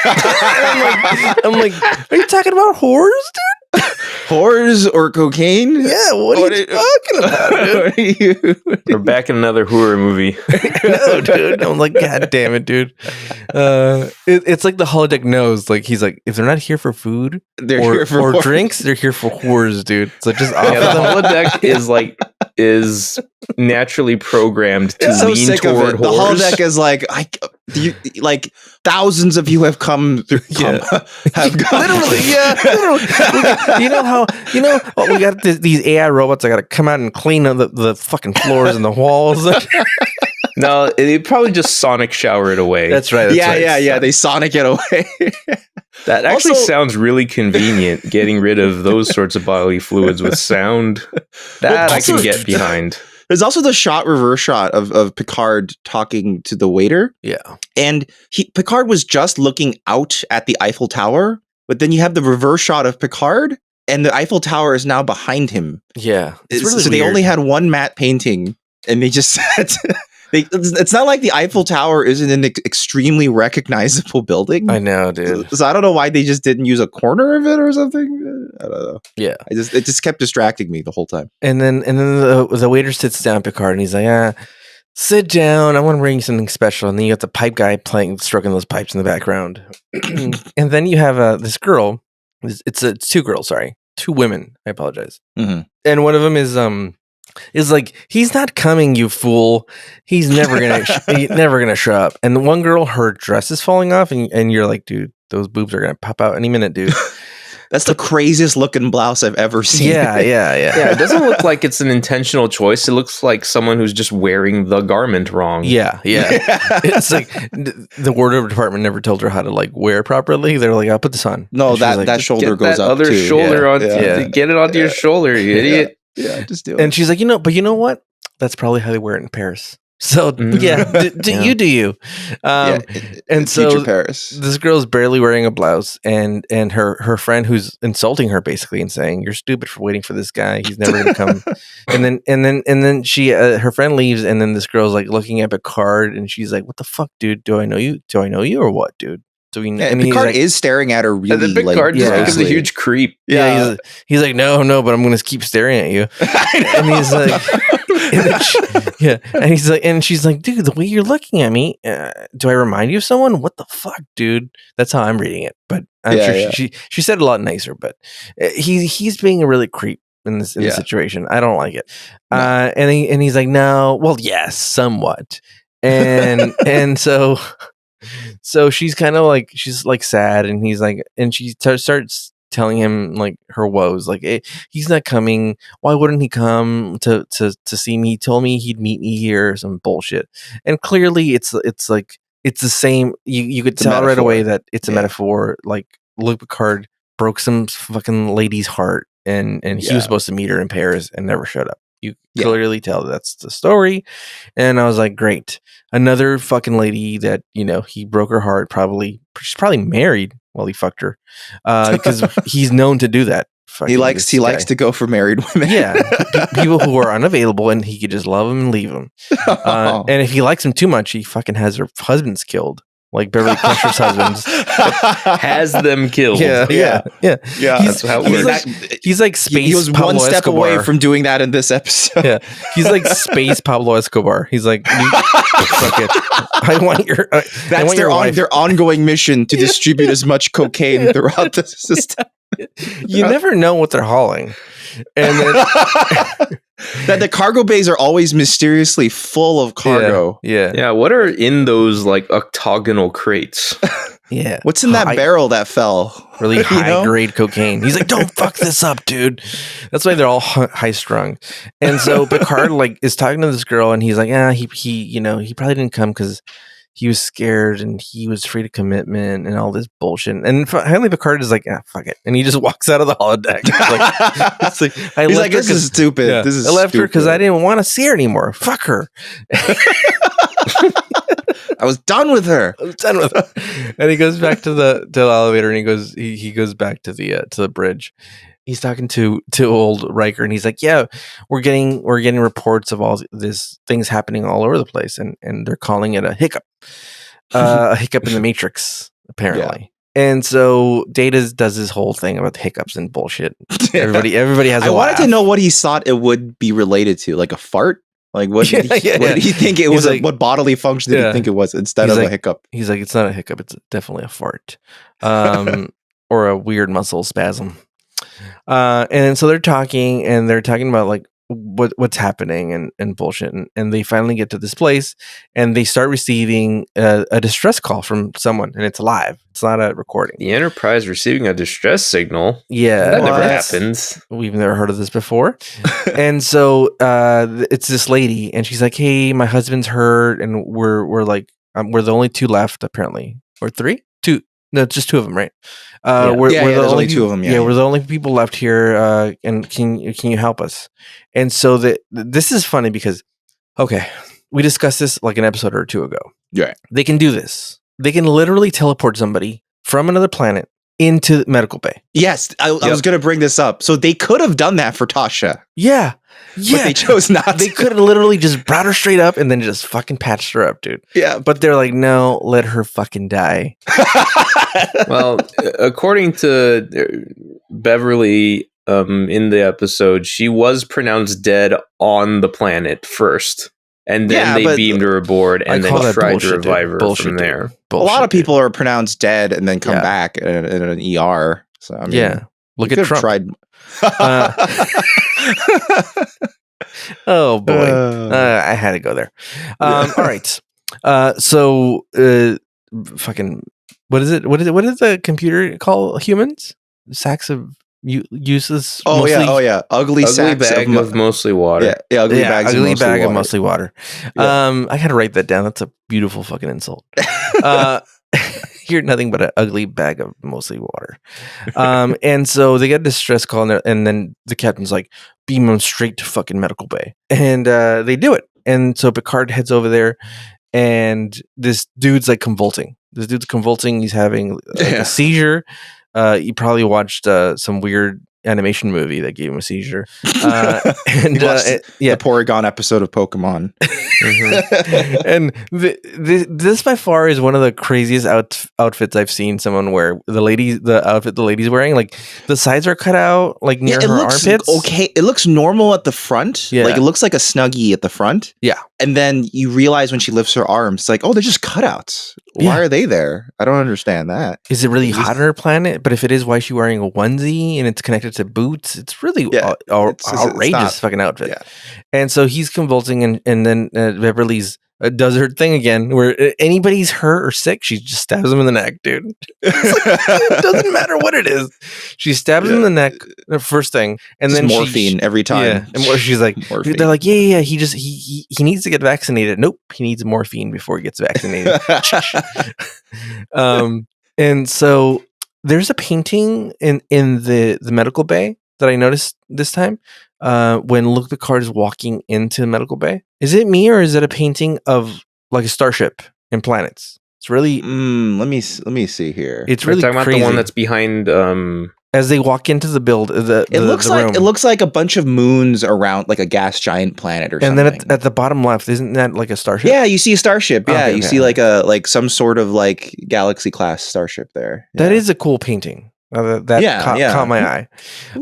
I'm like, are you talking about whores, dude? Whores or cocaine? Yeah, what are you talking about, dude? We're back in another horror movie. No, dude. I'm like, God damn it, dude. It's like the holodeck knows. Like, he's like, if they're not here for food or drinks, they're here for whores, dude. So just the holodeck is naturally programmed to lean toward whores. The holodeck is like thousands of you have come through. Literally. We got these AI robots that got to come out and clean the fucking floors and the walls. No, they probably just sonic shower it away. That's right. Yeah. They sonic it away. That actually sounds really convenient, getting rid of those sorts of bodily fluids with sound. That I can get behind. There's also the reverse shot of Picard talking to the waiter. Yeah. And Picard was just looking out at the Eiffel Tower, but then you have the reverse shot of Picard, and the Eiffel Tower is now behind him. Yeah. It's really so weird. They only had one matte painting, and they just said... It's not like the Eiffel Tower isn't an extremely recognizable building. I know, dude. So I don't know why they just didn't use a corner of it or something. I don't know. Yeah, it just kept distracting me the whole time. And then the waiter sits down Picard, and he's like, sit down. I want to bring you something special. And then you got the pipe guy stroking those pipes in the background. And then you have this girl. It's 2 girls. Sorry, 2 women. I apologize. Mm-hmm. And one of them is like, he's not coming, you fool. He's never gonna show up. And the one girl, her dress is falling off, and you're like, dude, those boobs are gonna pop out any minute, dude. That's the craziest looking blouse I've ever seen. Yeah. It doesn't look like it's an intentional choice. It looks like someone who's just wearing the garment wrong. Yeah. It's like the wardrobe department never told her how to like wear properly. They're like, I'll put this on. No, that shoulder goes that up other too. shoulder on. Get it onto your shoulder, you idiot. Yeah, just do it. And she's like, but you know what? That's probably how they wear it in Paris. So you do you. And so Paris. This girl's barely wearing a blouse, and her friend who's insulting her basically and saying, "You're stupid for waiting for this guy. He's never gonna come." and then she her friend leaves, and then this girl's like looking at Picard, and she's like, "What the fuck, dude? Do I know you? Do I know you or what, dude?" So and Picard is staring at her really Picard just becomes a huge creep. Yeah, he's like, no, but I'm gonna keep staring at you. And he's like, and he's like, and she's like, dude, the way you're looking at me, do I remind you of someone? What the fuck, dude? That's how I'm reading it. But I'm sure she said it a lot nicer. But he's being a really creep in this situation. I don't like it. No. And he's like, no, well, yes, somewhat. And so she's kind of like, she's like sad, and he's like, and she starts telling him like her woes, like, hey, he's not coming. Why wouldn't he come to see me? He told me he'd meet me here. Some bullshit. And clearly it's like, it's the same. You could tell right away that it's a metaphor. Like Luke Picard broke some fucking lady's heart, and he was supposed to meet her in Paris and never showed up. You clearly tell that's the story. And I was like, great. Another fucking lady that, he broke her heart. She's probably married while he fucked her. Because he's known to do that. He likes to go for married women. People who are unavailable, and he could just love them and leave them. And if he likes them too much, he fucking has their husbands killed. Like Beverly Crusher's husbands. Has them killed. Yeah. That's how it works. He's like space He was Pablo one step Escobar. away from doing that in this episode. Yeah. He's like space Pablo Escobar. He's like, fuck it. I want your That's their ongoing mission to distribute as much cocaine throughout the system. You never know what they're hauling. And then that the cargo bays are always mysteriously full of cargo. Yeah. What are in those like octagonal crates? What's in that barrel that fell? Really high grade cocaine. He's like, don't fuck this up, dude. That's why they're all high strung. And so Picard like is talking to this girl, and he's like, he probably didn't come because he was scared and he was afraid of commitment and all this bullshit. And finally Picard is like, fuck it. And he just walks out of the holodeck. He's like, this is stupid. Yeah. This is I left her because stupid. I didn't want to see her anymore. Fuck her. I was done with her. And he goes back to the elevator, and he goes back to the bridge. He's talking to old Riker, and he's like, yeah, we're getting reports of all this things happening all over the place, and they're calling it a hiccup. A hiccup in the Matrix, apparently. And so Data does this whole thing about the hiccups and bullshit. Everybody has I wanted to know what he thought it would be related to, like a fart? Like what did he think it was? Like, what bodily function did he think it was instead of a hiccup? He's like, it's not a hiccup, it's definitely a fart. Or a weird muscle spasm. And so they're talking about like what's happening and bullshit, and they finally get to this place, and they start receiving a distress call from someone, and it's live. It's not a recording. The Enterprise receiving a distress signal. Yeah, that never happens. We've never heard of this before. And so it's this lady, and she's like, "Hey, my husband's hurt, and we're like we're the only two left, apparently, or three, two." No, just two of them, right? We're the only two of them. Yeah, we're the only people left here. And can you help us? And so this is funny because, okay, we discussed this like an episode or two ago. Yeah, they can do this. They can literally teleport somebody from another planet into the medical bay. Yes, I was going to bring this up. So they could have done that for Tasha. Yeah. But they chose not to. They could have literally just brought her straight up and then just fucking patched her up, dude. Yeah. But they're like, no, let her fucking die. Well, according to Beverly in the episode, she was pronounced dead on the planet first. And then they beamed her aboard and then tried to revive her from there. A lot of people are pronounced dead and then come back in an ER. So, I mean, look at Trump. Tried. Oh boy, I had to go there. All right. So fucking what is it? What does the computer call humans? Sacks of useless. Ugly sacks bag of mostly water. Ugly bag of mostly water. I had to write that down. That's a beautiful fucking insult. You're nothing but an ugly bag of mostly water. And so they get a distress call, and then the captain's like, beam them straight to fucking medical bay. And they do it. and so Picard heads over there, and this dude's like convulsing. He's having a seizure. You probably watched some weird animation movie that gave him a seizure. And the Porygon episode of Pokemon. Mm-hmm. And this by far is one of the craziest outfits I've seen someone wear. The outfit the lady's wearing, like the sides are cut out, like near her armpits. Okay, it looks normal at the front. Yeah. Like it looks like a Snuggie at the front. Yeah. And then you realize when she lifts her arms, it's like, oh, they're just cutouts. Why are they there? I don't understand that. Is it really hot on her planet? But if it is, why is she wearing a onesie and it's connected to boots? It's really outrageous fucking outfit. Yeah. And so he's convulsing, and then Beverly's does her thing again, where anybody's hurt or sick, she just stabs him in the neck, dude. It doesn't matter what it is. She stabs him in the neck, the first thing, and just then morphine every time. Yeah, and she's like, morphine. They're like, yeah. He needs to get vaccinated. Nope, he needs morphine before he gets vaccinated. And so there's a painting in the medical bay that I noticed this time. When Luc Picard is walking into the medical bay, is it me or is it a painting of like a starship and planets? It's really. Let me see here. It's really talking crazy. About the one that's behind. As they walk into the build, it looks like a bunch of moons around like a gas giant planet or something. And then at the bottom left, isn't that like a starship? Yeah, you see a starship. Yeah, you see like some sort of like galaxy class starship there. Yeah. That is a cool painting. That caught my eye.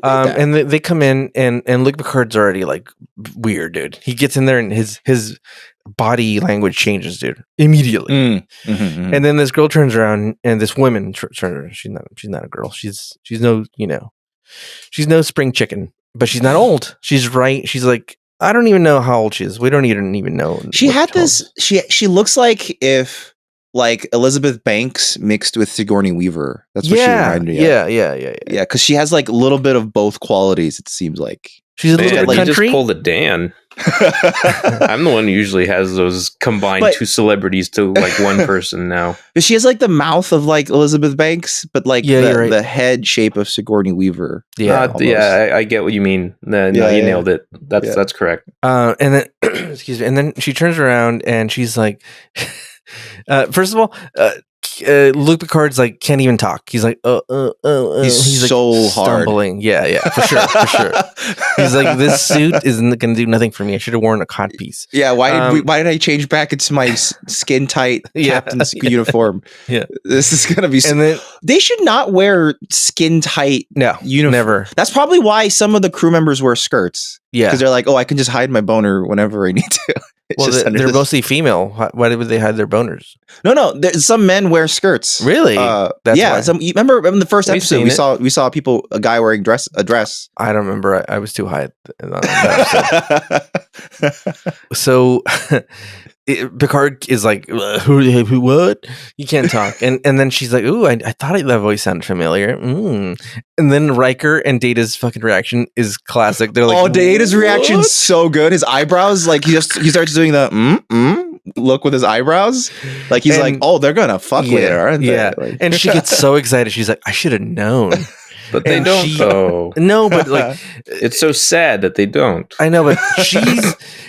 And they come in, and Luc Picard's already like weird, dude. He gets in there and his body language changes, dude, immediately. And then this girl turns around, and this woman turns around. She's not a girl. She's no she's no spring chicken, but she's not old. She's right. She's like, I don't even know how old she is. We don't even know. She had this. She looks like if. Like Elizabeth Banks mixed with Sigourney Weaver. That's what she reminded me of. Yeah, because she has like a little bit of both qualities, it seems like. She's a little bit country. You just pulled a Dan. I'm the one who usually has those combined two celebrities to like one person now. But she has like the mouth of like Elizabeth Banks, but like the head shape of Sigourney Weaver. Yeah, I get what you mean. You nailed it. That's correct. And then excuse me. And then she turns around and she's like. First of all, Luc Picard's like can't even talk. He's like, he's so like, stumbling. Yeah, for sure. He's like, this suit isn't going to do nothing for me. I should have worn a cod piece. Yeah, why did I change back into my skin tight captain's uniform? Yeah, this is gonna be. And then they should not wear skin tight. uniform. Never. That's probably why some of the crew members wear skirts. Yeah, because they're like, I can just hide my boner whenever I need to. Well, they're mostly female. Why would they hide their boners? No. Some men wear skirts. Really? That's why. You remember in the first episode we saw a guy wearing a dress. I don't remember. I was too high. So Picard is like, what? You can't talk. And then she's like, ooh, I thought that voice sounded familiar. And then Riker and Data's fucking reaction is classic. They're like, Data's reaction's so good. His eyebrows, like he starts doing the look with his eyebrows. Like he's like, they're gonna fuck later, aren't they? Yeah. Like, and she gets so excited. She's like, I should have known. But they don't though. No, but like it's so sad that they don't. I know, but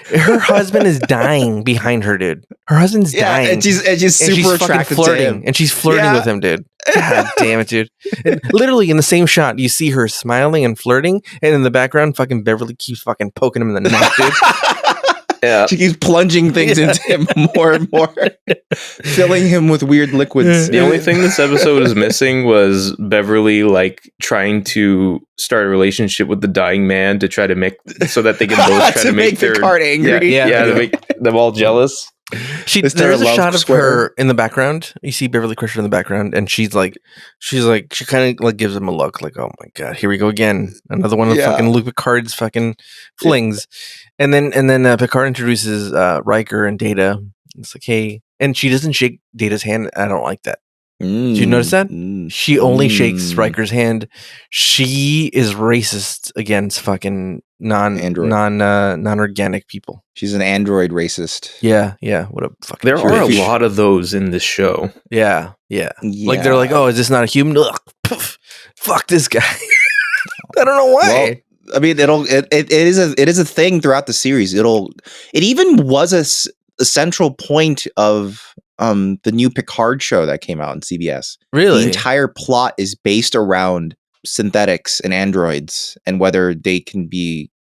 her husband is dying behind her, dude. Her husband's dying. And she's super attracted to him. And she's flirting with him, dude. God damn it, dude. And literally in the same shot, you see her smiling and flirting, and in the background, fucking Beverly keeps fucking poking him in the neck, dude. Yeah. She keeps plunging things into him more and more, filling him with weird liquids. The only thing this episode is missing was Beverly like trying to start a relationship with the dying man to try to make so that they can both try to make their Picard angry. Yeah, to make them all jealous. There is a shot of her in the background. You see Beverly Crusher in the background, and she kind of like gives him a look, like, oh my god, here we go again, another one of fucking Luc Picard's fucking flings. And then Picard introduces Riker and Data. It's like, hey, and she doesn't shake Data's hand. I don't like that. Did you notice that? She only shakes Riker's hand. She is racist against fucking non-organic people. She's an android racist. Yeah. What a fucking. There are a lot of those in this show. Yeah. Like they're like, oh, is this not a human? Ugh, poof, fuck this guy. I don't know why. I mean, it is a thing throughout the series. It even was a central point of the new Picard show that came out on CBS. Really, the entire plot is based around synthetics and androids and whether they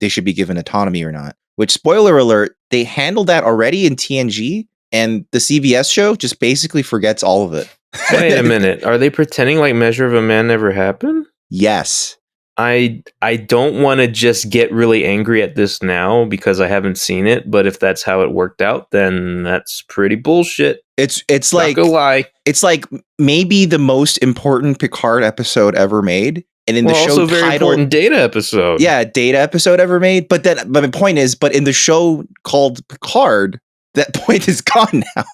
should be given autonomy or not. Which, spoiler alert, they handled that already in TNG, and the CBS show just basically forgets all of it. Wait a minute. Are they pretending like Measure of a Man never happened? Yes. I don't want to just get really angry at this now because I haven't seen it, but if that's how it worked out, then that's pretty bullshit. It's Not like gonna lie. It's like maybe the most important Picard episode ever made. And in the show also very important Data episode. Yeah, Data episode ever made. But my point is, in the show called Picard, that point is gone now.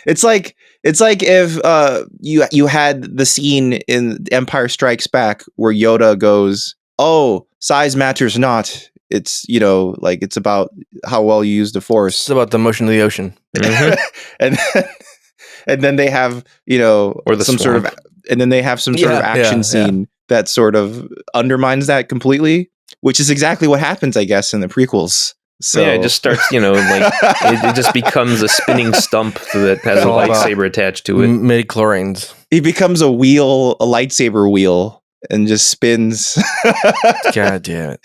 It's like if you had the scene in Empire Strikes Back where Yoda goes, "Oh, size matters not. It's it's about how well you use the Force. It's about the motion of the ocean." Mm-hmm. and then they have or the some swamp. sort of and then they have some sort of action scene that sort of undermines that completely, which is exactly what happens, I guess, in the prequels. So yeah, it just starts, it just becomes a spinning stump that has a lightsaber attached to it. Midi-chlorians. He becomes a lightsaber wheel, and just spins. God damn it.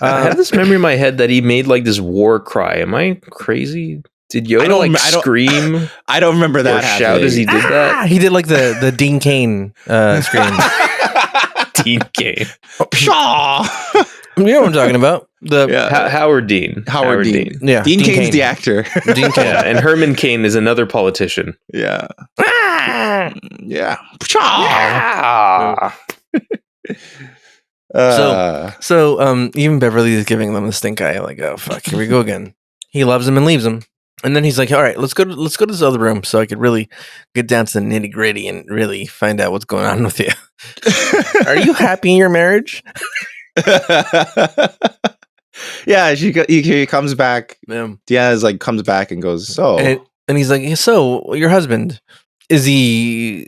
I have this memory in my head that he made like this war cry. Am I crazy? Did Yoda scream? I don't remember that. Or shout as he did that? He did like the Dean Cain scream. Dean Cain. Pshaw! You know what I'm talking about? Howard Dean. Howard Dean. Yeah. Dean Cain's the actor. Dean Cain. Yeah, and Herman Cain is another politician. Yeah. Yeah. Pshaw! So even Beverly is giving them the stink eye, like, oh fuck, here we go again. He loves him and leaves him. And then he's like, all right, let's go to this other room so I could really get down to the nitty gritty and really find out what's going on with you. Are you happy in your marriage? Yeah, he comes back. Diaz comes back and goes, so. And he's like, so your husband, is he,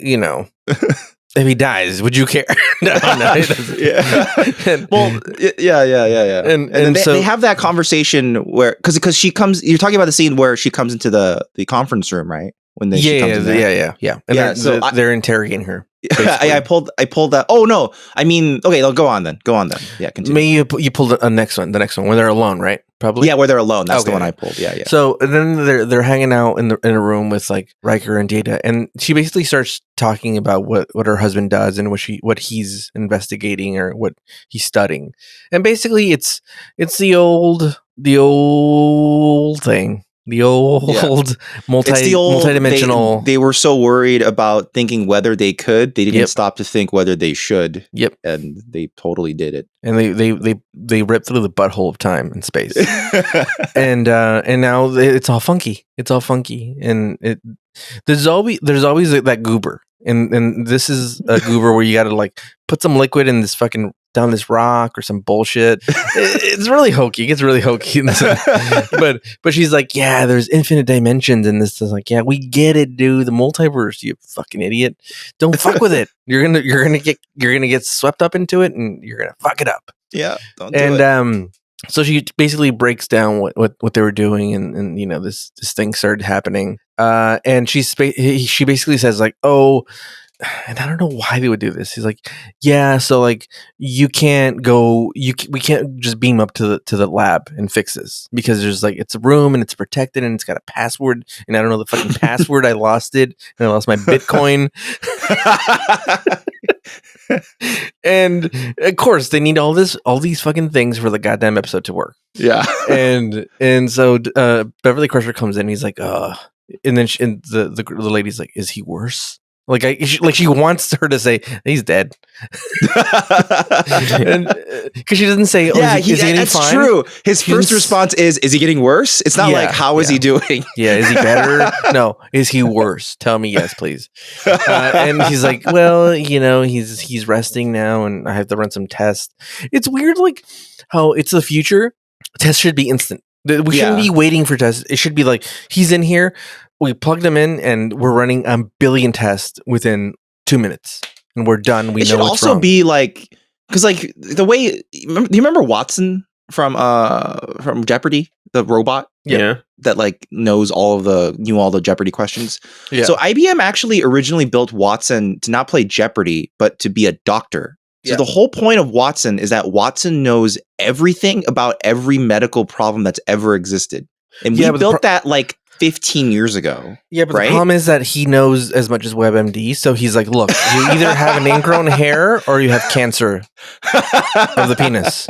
if he dies, would you care? No, he doesn't. Yeah. Well, yeah. And then they have that conversation where, because she comes, you're talking about the scene where she comes into the conference room, right? When she comes in there. Yeah. And they're interrogating her. I pulled that. Oh no, I mean, okay, go on then. Yeah, continue. Maybe you pulled the next one when they're alone, right? Probably. Yeah, where they're alone. That's the one I pulled. Yeah. So then they're hanging out in a room with like Riker and Data, and she basically starts talking about what her husband does and what he's investigating or what he's studying, and basically it's the old thing. The old multi-dimensional. They were so worried about thinking whether they could, they didn't stop to think whether they should. Yep, and they totally did it. And they ripped through the butthole of time and space. and now it's all funky. And there's always that goober. And this is a goober where you got to like put some liquid in this fucking down this rock or some bullshit. It's really hokey. It gets really hokey. But she's like, yeah, there's infinite dimensions, and this is like, yeah, we get it, dude. The multiverse, you fucking idiot. Don't fuck with it. You're gonna get swept up into it, and you're gonna fuck it up. Yeah, don't do it. So she basically breaks down what they were doing, and this thing started happening. And she basically says like, oh. And I don't know why they would do this. He's like, yeah, so like we can't just beam up to the lab and fix this because there's like it's a room and it's protected and it's got a password and I don't know the fucking password. I lost it and I lost my Bitcoin. And of course they need all these fucking things for the goddamn episode to work. Yeah. and so Beverly Crusher comes in. And he's like, and then the lady's like, is he worse? Like she wants her to say he's dead, and because she doesn't say, "Oh, is he getting fine?" That's true. His first response is he getting worse?" It's not like, "How is he doing?" Yeah, is he better? No, is he worse? Tell me yes, please. And he's like, "Well, he's resting now, and I have to run some tests." It's weird, like how it's the future. Tests should be instant. We shouldn't be waiting for tests. It should be like he's in here. We plugged them in, and we're running a billion tests within 2 minutes, and we're done. We know should what's also wrong. be like because like the way do you remember Watson from Jeopardy, the robot? Yeah. That like knew all the Jeopardy questions. Yeah. So IBM actually originally built Watson to not play Jeopardy, but to be a doctor. So the whole point of Watson is that Watson knows everything about every medical problem that's ever existed. And we built that like 15 years ago. Yeah, but the problem is that he knows as much as WebMD. So he's like, look, you either have an ingrown hair or you have cancer of the penis.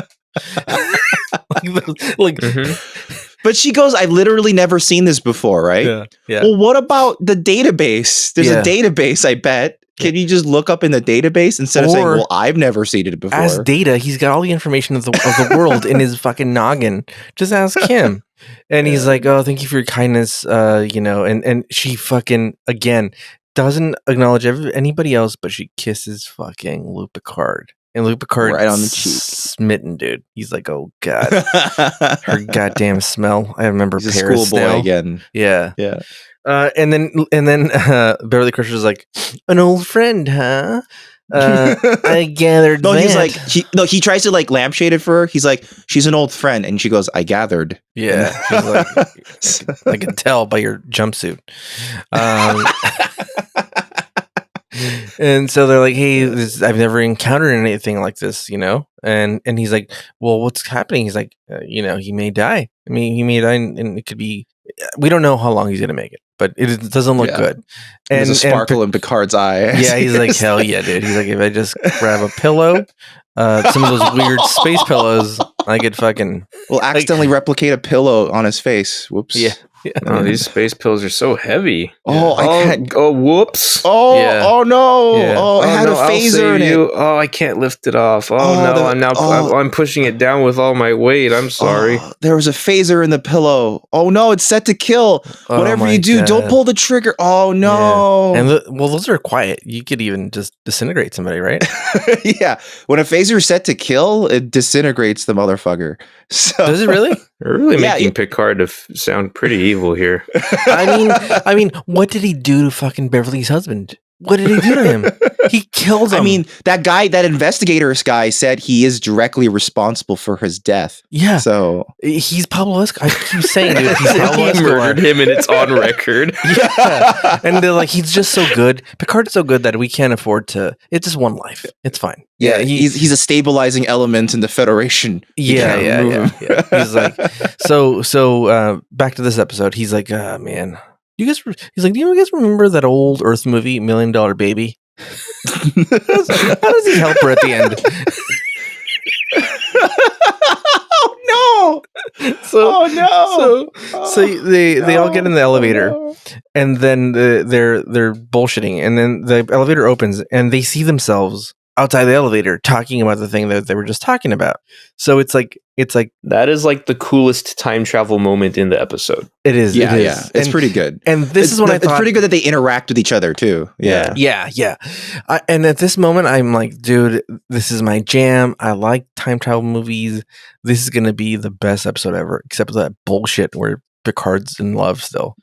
But she goes, I've literally never seen this before, right? Yeah. Well, what about the database? There's a database, I bet. Can you just look up in the database instead of saying, well, I've never seen it before? As Data, he's got all the information of the world in his fucking noggin. Just ask him. And he's like, oh, thank you for your kindness. And she fucking, again, doesn't acknowledge anybody else, but she kisses fucking Luc Picard. And Luc Picard right on the cheek. Smitten, dude. He's like, oh, God. Her goddamn smell. I remember He's Paris a schoolboy again. Yeah. Yeah. And then Beverly Crusher is like, an old friend, huh? I gathered. No, he's like, he tries to like lampshade it for her. He's like, she's an old friend, and she goes, I gathered. Yeah, she's like, I can tell by your jumpsuit. And so they're like, hey, I've never encountered anything like this, And he's like, well, what's happening? He's like, he may die. I mean, he may die, and it could be. We don't know how long he's gonna make it, but it doesn't look good. And there's a sparkle in Picard's eye. Yeah, he's like, hell yeah, dude. He's like, if I just grab a pillow, some of those weird space pillows, I could fucking accidentally replicate a pillow on his face. Whoops. Yeah. Oh, these space pills are so heavy. Oh, I can't. Oh, whoops. Oh, oh no. Yeah. Oh, it had a phaser in it. Oh, I can't lift it off. I'm pushing it down with all my weight. I'm sorry. There was a phaser in the pillow. Oh no, it's set to kill. Whatever you do, don't pull the trigger. Oh no. Yeah. And those are quiet. You could even just disintegrate somebody, right? Yeah. When a phaser is set to kill, it disintegrates the motherfucker. So, does it really? They're really making Picard to sound pretty evil here. I mean, what did he do to fucking Beverly's husband? What did he do to him? He killed him. I mean, that investigator's guy said he is directly responsible for his death. Yeah. So he's Pablo Escobar. I keep saying, dude, he's Pablo he Escobar. murdered him and it's on record. Yeah. And they're like, he's just so good. Picard's so good that we can't afford to. It's just one life. It's fine. Yeah, he's a stabilizing element in the Federation. Yeah. He's like, so back to this episode. He's like, man. He's like, do you guys remember that old Earth movie, $1 Million Baby? How does he help her at the end? Oh no! So they all get in the elevator, and then they're bullshitting, and then the elevator opens, and they see themselves outside the elevator talking about the thing that they were just talking about. So it's like that is like the coolest time travel moment in the episode. It is. Yeah. It's pretty good. And this is what I thought. It's pretty good that they interact with each other too. Yeah. And at this moment, I'm like, dude, this is my jam. I like time travel movies. This is gonna be the best episode ever, except for that bullshit where Picard's in love still.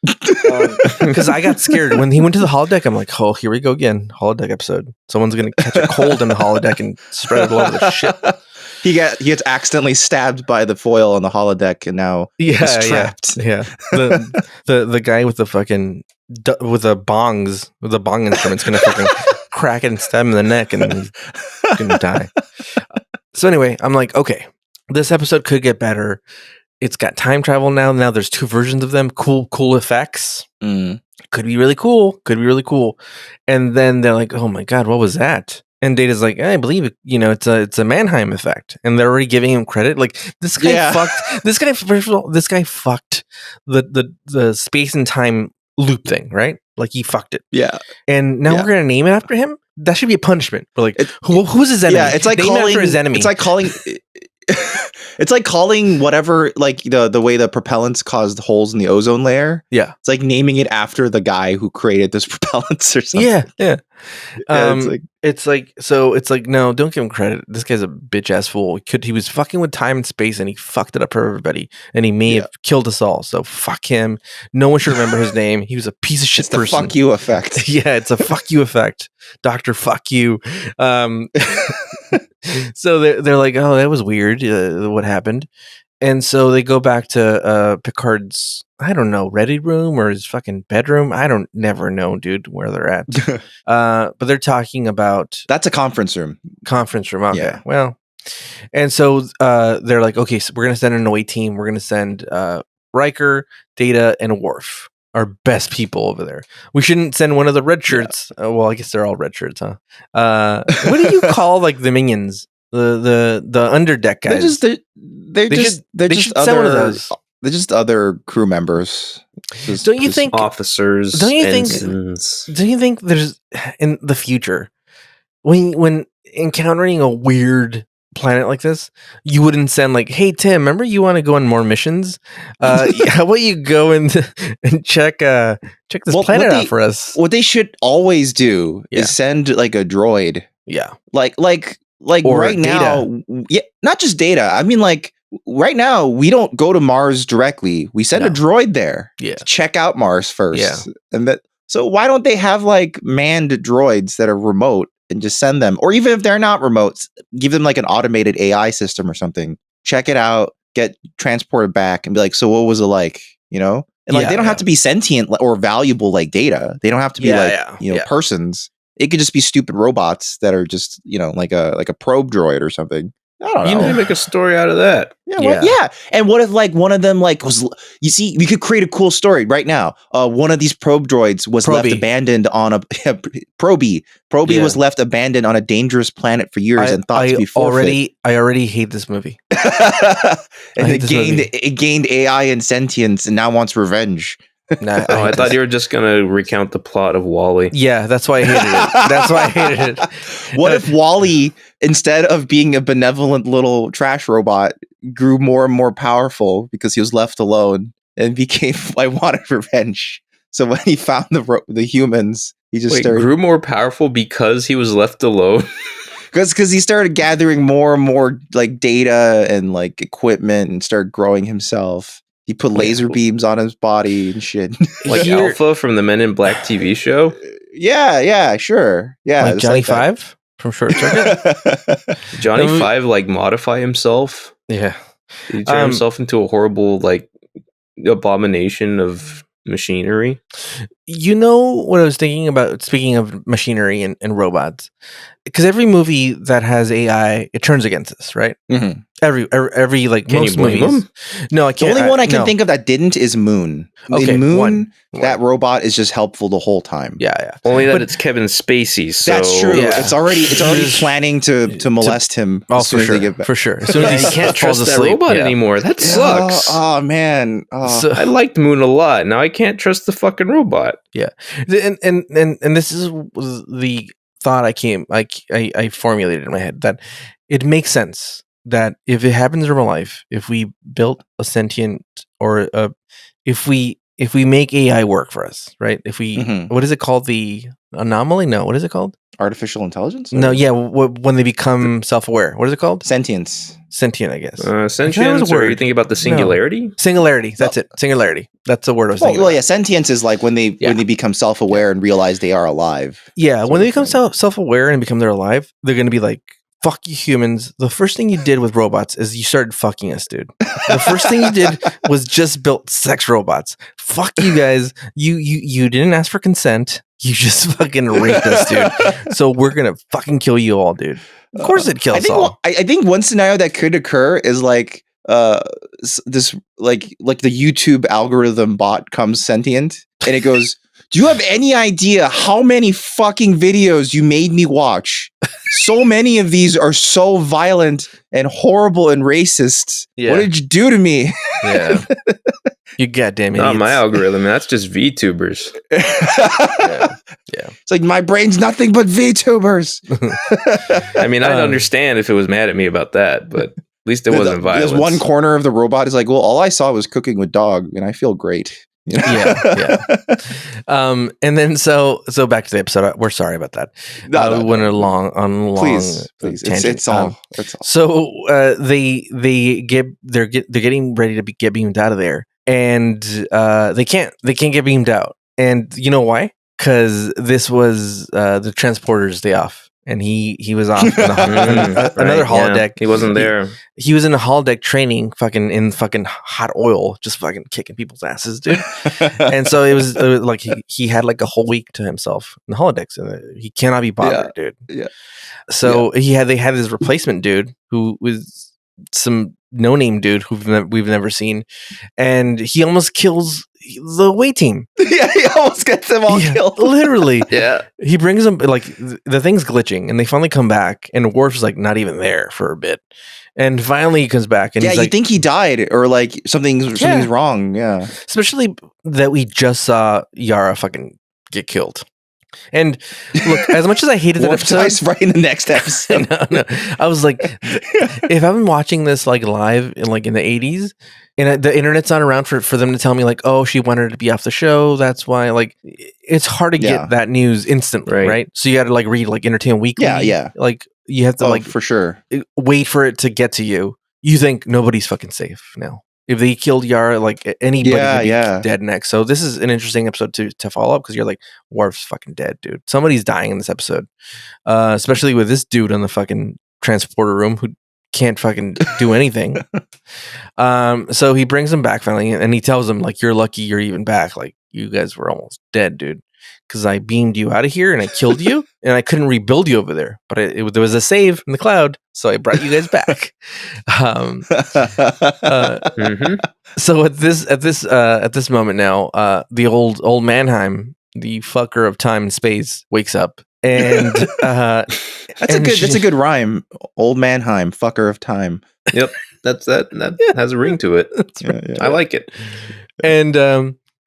Because I got scared when he went to the holodeck. I'm like, oh, here we go again. Holodeck episode. Someone's gonna catch a cold in the holodeck and spread it all over the shit. He gets accidentally stabbed by the foil on the holodeck, and now he's trapped. Yeah. The guy with the fucking with the bong instrument's gonna fucking crack it and stab him in the neck, and he's gonna die. So anyway, I'm like, okay, this episode could get better. It's got time travel now. Now there's 2 versions of them. Cool effects. Could be really cool. And then they're like, oh my god, what was that? And Data's like, I believe it, it's a Mannheim effect, and they're already giving him credit. Like this guy fucked. This guy, first of all, this guy fucked the space and time loop thing, right? Like he fucked it. Yeah. And now we're gonna name it after him. That should be a punishment. We're like, who's his enemy? Yeah, it's like name calling after his enemy. It's like calling. It's like calling whatever, like the way the propellants caused holes in the ozone layer. Yeah. It's like naming it after the guy who created those propellants or something. Yeah. It's like, no, don't give him credit. This guy's a bitch ass fool. He was fucking with time and space, and he fucked it up for everybody, and he may have killed us all. So fuck him. No one should remember his name. He was a piece of shit person. It's the fuck you effect. Yeah, it's a fuck you effect. Dr. Fuck you. So they're like, oh, that was weird. What happened? And so they go back to Picard's, I don't know, ready room or his fucking bedroom. I don't never know, dude, where they're at. But they're talking about... That's a conference room. Conference room, okay. Yeah. Well, and so they're like, okay, so we're going to send an away team. We're going to send Riker, Data, and Worf, our best people over there. We shouldn't send one of the red shirts. Yeah. Well, I guess they're all red shirts, huh? What do you call like the minions? The underdeck guys. They're just other crew members. Don't you think officers? Don't you ensigns. Do you think there's in the future when encountering a weird planet like this, you wouldn't send like, hey Tim, remember you want to go on more missions? How about you go and check this planet out for us? What they should always do is send like a droid. Yeah. Like or right Data. Now, yeah, not just Data. I mean, like right now, we don't go to Mars directly. We send a droid there to check out Mars first. Yeah. And so why don't they have like manned droids that are remote and just send them? Or even if they're not remote, give them like an automated AI system or something. Check it out, get transported back and be like, so what was it like? You know? And like they don't have to be sentient or valuable like Data. They don't have to be persons. It could just be stupid robots that are just, like a probe droid or something. I don't know. You need to make a story out of that. Yeah. And what if like one of them like was, you see, we could create a cool story right now. One of these probe droids was left abandoned on a Proby was left abandoned on a dangerous planet for years and thought to be forfeit. I already hate this movie. And it gained AI and sentience and now wants revenge. Nah, I thought you were just gonna recount the plot of WALL-E. Yeah, that's why I hated it. What if WALL-E, instead of being a benevolent little trash robot, grew more and more powerful because he was left alone and became I wanted revenge. So when he found the humans, he just grew more powerful because he was left alone. Because he started gathering more and more like data and like equipment and started growing himself. He put laser beams on his body and shit. Like Alpha from the Men in Black TV show? Yeah, sure. Yeah. Like Johnny Five from Short Circuit? Johnny Five, like, modify himself? Yeah. He turned himself into a horrible, like, abomination of machinery? You know what I was thinking about, speaking of machinery and robots? Because every movie that has AI, it turns against us, right? Mm-hmm. Every like can most you blame movies. Them? No, I can't. The only one I can think of that didn't is Moon. Okay, in Moon, that robot is just helpful the whole time. Yeah. Only that it's Kevin Spacey. So that's true. Yeah. It's already planning to molest him. Oh, for sure. For sure. As soon as he can't trust that robot anymore. That sucks. Oh man. So, I liked Moon a lot. Now I can't trust the fucking robot. Yeah, and this is the thought I formulated in my head, that it makes sense that if it happens in real life, if we built a sentient or if we make AI work for us, right? If we what is it called, the anomaly? No, what is it called? Artificial intelligence? No, yeah, when they become self-aware. What is it called? Sentience. Sentient, I guess. Sentience, or are you thinking about the singularity? No. Singularity, that's it. Singularity. That's the word I was thinking. Well, yeah, sentience is like when they become self-aware and realize they are alive. Yeah, when they become self-aware and become they're alive, they're going to be like, fuck you humans. The first thing you did with robots is you started fucking us, dude. The first thing you did was just built sex robots. Fuck you guys. You didn't ask for consent. You just fucking raped us, dude. So we're going to fucking kill you all, dude. Of course it kills all. I think one scenario that could occur is like this like the YouTube algorithm bot comes sentient and it goes, do you have any idea how many fucking videos you made me watch? So many of these are so violent and horrible and racist. Yeah. What did you do to me? Yeah. You goddamn idiots. Not my algorithm. That's just VTubers. Yeah. It's like my brain's nothing but VTubers. I mean, I'd understand if it was mad at me about that, but at least it wasn't violence. There's one corner of the robot is like, well, all I saw was cooking with dog, and I feel great. You know? Yeah. And then so back to the episode. We're sorry about that. We went on a long. Please. Tangent. It's all. So they're getting ready to get beamed out of there, and they can't get beamed out. And you know why? Because this was the transporter's day off. and he was off in another holodeck. He wasn't there. He was in a holodeck training, in hot oil, just fucking kicking people's asses, dude. And so it was like he had like a whole week to himself in the holodecks, and he cannot be bothered, dude. Yeah. So they had this replacement dude who was some no-name dude we've never seen, and he almost kills the away team. Yeah, he almost gets them all killed. Literally. Yeah. He brings them, like, the thing's glitching, and they finally come back, and Worf's like not even there for a bit. And finally he comes back, and he's like, you think he died, or like something's wrong. Yeah. Especially that we just saw Yara fucking get killed. And look, as much as I hated that episode, right in the next episode. no, I was like, if I've been watching this like live in the 80s, and the internet's not around for them to tell me like, oh, she wanted to be off the show, that's why, like, it's hard to get that news instantly, right? So you got to like read like Entertainment Weekly, like you have to for sure wait for it to get to you. You think nobody's fucking safe now. If they killed Yara, like anybody could be dead next. So this is an interesting episode to follow up, because you're like, Worf's fucking dead, dude. Somebody's dying in this episode, especially with this dude in the fucking transporter room who can't fucking do anything. So he brings him back finally, and he tells him like, you're lucky you're even back. Like, you guys were almost dead, dude, because I beamed you out of here and I killed you, and I couldn't rebuild you over there. But there was a save in the cloud, so I brought you guys back. So at this moment now, the old Mannheim, the fucker of time and space, wakes up, and that's a good rhyme. Old Mannheim, fucker of time. Yep, that has a ring to it. I like it.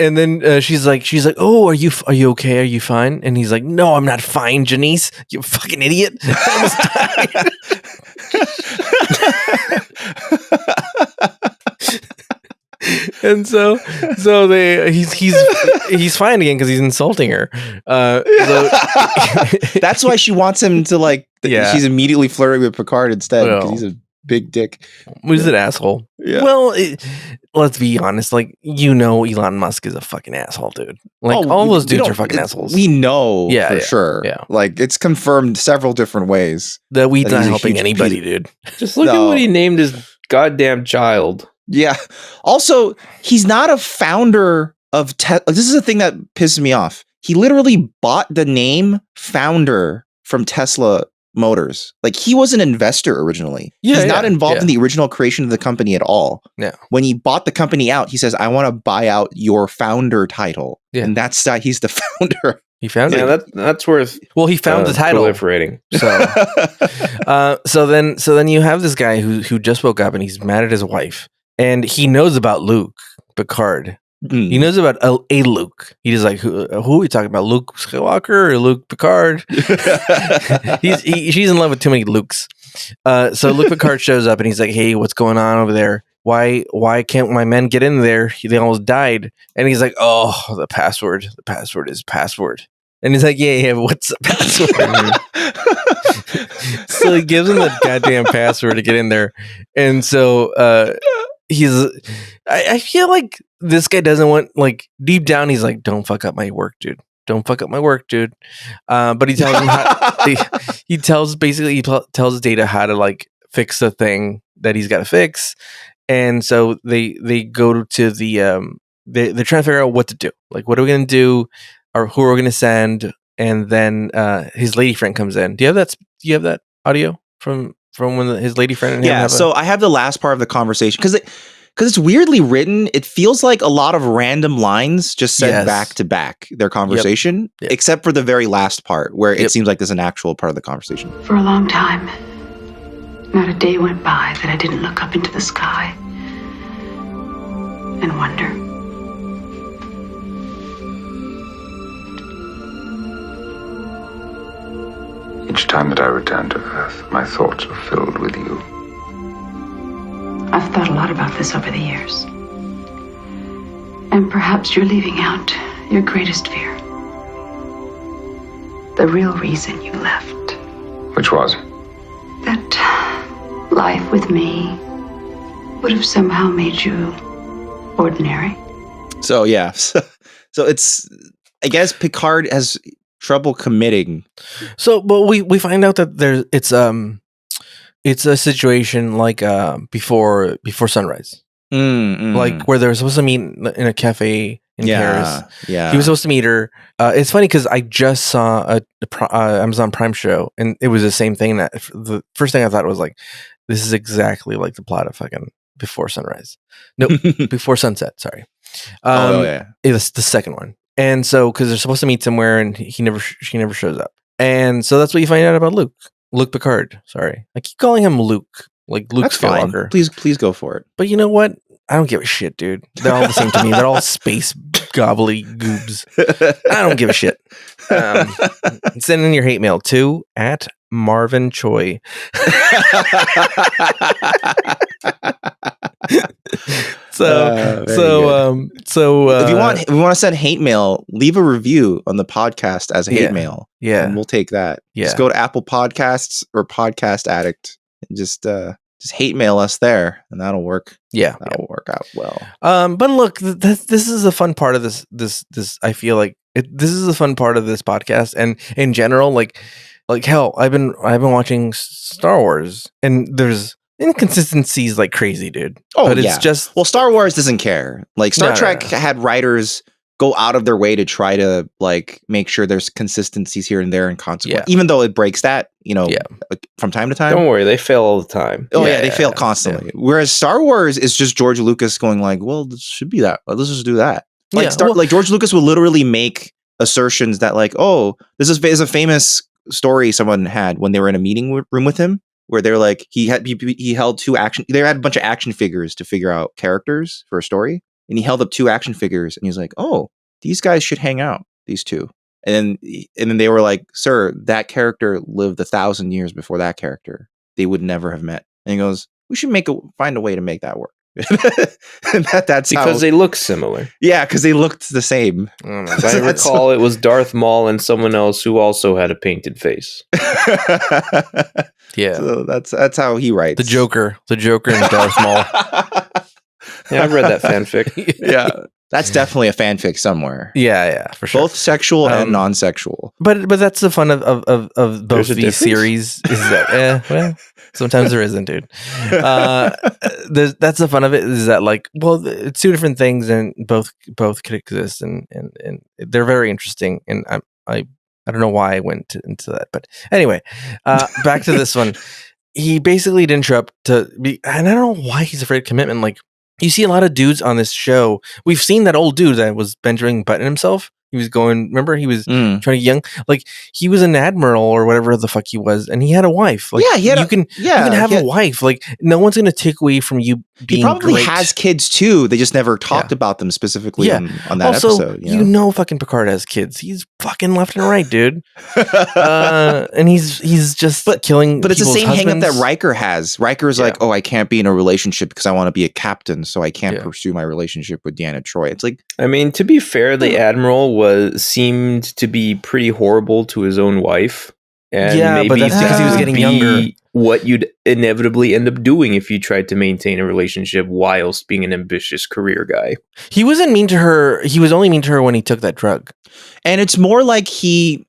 And then she's like, oh, are you okay? Are you fine? And he's like, no, I'm not fine, Janice. You fucking idiot. I almost died. And so he's fine again because he's insulting her. That's why she wants him to like. She's immediately flirting with Picard instead, because he's a big dick. Who's an asshole? Yeah. Well, let's be honest. Like, Elon Musk is a fucking asshole, dude. Like, all those dudes are fucking assholes. We know for sure. Yeah. Like, it's confirmed several different ways that we's not helping anybody, dude. Just look at what he named his goddamn child. Yeah. Also, he's not a founder of Tesla. This is the thing that pisses me off. He literally bought the name founder from Tesla Motors. Like, he was an investor originally. He's not involved in the original creation of the company at all. Yeah. When he bought the company out, he says, I want to buy out your founder title. Yeah. And that's that he's the founder. He found it. Yeah, that's worth. Well, he found the title. Proliferating. So then you have this guy who just woke up, and he's mad at his wife, and he knows about Luke Picard. He knows about a Luke. He's like, who are we talking about? Luke Skywalker or Luke Picard? She's in love with too many Lukes. So Luke Picard shows up, and he's like, hey, what's going on over there? Why can't my men get in there? They almost died. And he's like, oh, the password is password. And he's like, yeah, what's the password? So he gives him the goddamn password to get in there. And so I feel like this guy doesn't want, like, deep down he's like, don't fuck up my work, dude. Don't fuck up my work, dude. But he tells him he tells Data how to, like, fix the thing that he's got to fix. And so they go to the they're trying to figure out what to do. Like, what are we going to do, or who are we going to send? And then his lady friend comes in. Do you have that audio from when his lady friend and him so I have the last part of the conversation because it's weirdly written. It feels like a lot of random lines just said back to back their conversation, except for the very last part where it seems like there's an actual part of the conversation. For a long time, not a day went by that I didn't look up into the sky and wonder. Each time that I return to Earth, my thoughts are filled with you. I've thought a lot about this over the years. And perhaps you're leaving out your greatest fear. The real reason you left. Which was? That life with me would have somehow made you ordinary. So, yeah. So it's, I guess Picard has trouble committing. So, but we find out that it's a situation like before sunrise, like where they're supposed to meet in a cafe in Paris. Yeah, he was supposed to meet her. It's funny because I just saw a Amazon Prime show, and it was the same thing. That the first thing I thought was like, this is exactly like the plot of fucking Before Sunrise. No, Before Sunset. Sorry. It's the second one. And so, because they're supposed to meet somewhere, and she never shows up, and so that's what you find out about Luke Picard. Sorry, I keep calling him Luke, like Luke Skywalker. Please go for it. But you know what? I don't give a shit, dude. They're all the same to me. They're all space gobbly goobs. I don't give a shit. Send in your hate mail to @Marvin Choi. So if you want to send hate mail, leave a review on the podcast as a hate mail. Yeah, and we'll take that. Yeah. Just go to Apple Podcasts or Podcast Addict and just hate mail us there, and that'll work. Yeah, that'll work out well. But look, this is a fun part of this. I feel like this is a fun part of this podcast, and in general, like hell, I've been watching Star Wars, and there's inconsistencies like crazy, dude. But it's just Star Wars doesn't care. Like Star Trek had writers go out of their way to try to like make sure there's consistencies here and there and consequence, even though it breaks that, from time to time. Don't worry, they fail all the time. They fail constantly. Yeah. Whereas Star Wars is just George Lucas going like, well, this should be that. Let's just do that. Like like George Lucas will literally make assertions that like, oh, this is a famous story someone had when they were in a meeting room with him, where they're like, he held they had a bunch of action figures to figure out characters for a story. And he held up 2 action figures and he was like, oh, these guys should hang out, these 2. And then they were like, sir, that character lived 1,000 years before that character. They would never have met. And he goes, we should find a way to make that work. And that's because they look similar. Yeah, because they looked the same. If I recall, it was Darth Maul and someone else who also had a painted face. Yeah, so that's how he writes. The Joker and Darth Maul. Yeah, I've read that fanfic. Yeah, that's definitely a fanfic somewhere. Yeah, for sure. Both sexual and non-sexual. But that's the fun of both these series. Is that well, sometimes there isn't, dude. That's the fun of it. Is that like, well, it's 2 different things, and both could exist, and they're very interesting. And I don't know why I went into that, but anyway, back to this one. He basically didn't show up and I don't know why he's afraid of commitment. Like, you see a lot of dudes on this show. We've seen that old dude that was Benjamin Button himself. He was going, remember, he was trying to young, like he was an admiral or whatever the fuck he was, and he had a wife. Like, you can have a wife. Like, no one's gonna take away from you being. He probably great. has kids too. They just never talked about them specifically on that also, episode. Fucking Picard has kids. He's fucking left and right, dude. And he's just killing. But it's the same husbands. hang up that Riker has. Riker's like, oh, I can't be in a relationship because I want to be a captain, so I can't pursue my relationship with Deanna Troi. It's like, I mean, to be fair, the Admiral seemed to be pretty horrible to his own wife, and maybe but that's because he was getting younger. What you'd inevitably end up doing if you tried to maintain a relationship whilst being an ambitious career guy. He wasn't mean to her. He was only mean to her when he took that drug. And it's more like he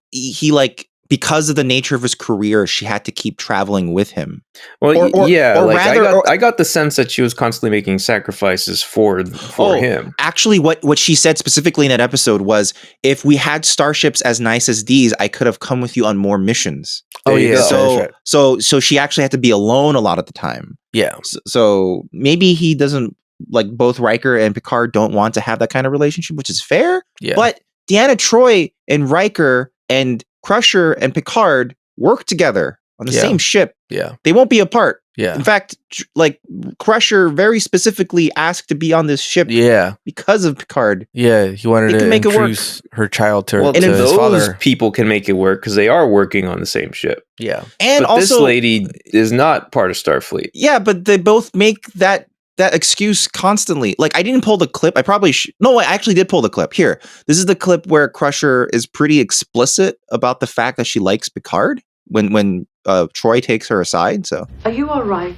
like, because of the nature of his career, she had to keep traveling with him. Well, I got the sense that she was constantly making sacrifices for him. Actually, what she said specifically in that episode was, if we had starships as nice as these, I could have come with you on more missions. So she actually had to be alone a lot of the time. Yeah. So maybe he doesn't, like, both Riker and Picard don't want to have that kind of relationship, which is fair. Yeah. But Deanna Troi and Riker and Crusher and Picard work together on the same ship. Yeah. They won't be apart. Yeah. In fact, like, Crusher very specifically asked to be on this ship because of Picard. Yeah, he wanted to introduce her child to his father. People can make it work because they are working on the same ship. Yeah. And but also, this lady is not part of Starfleet. Yeah, but they both make that excuse constantly. Like, I didn't pull the clip. I probably No, I actually did pull the clip. Here. This is the clip where Crusher is pretty explicit about the fact that she likes Picard when Troi takes her aside. So, are you all right?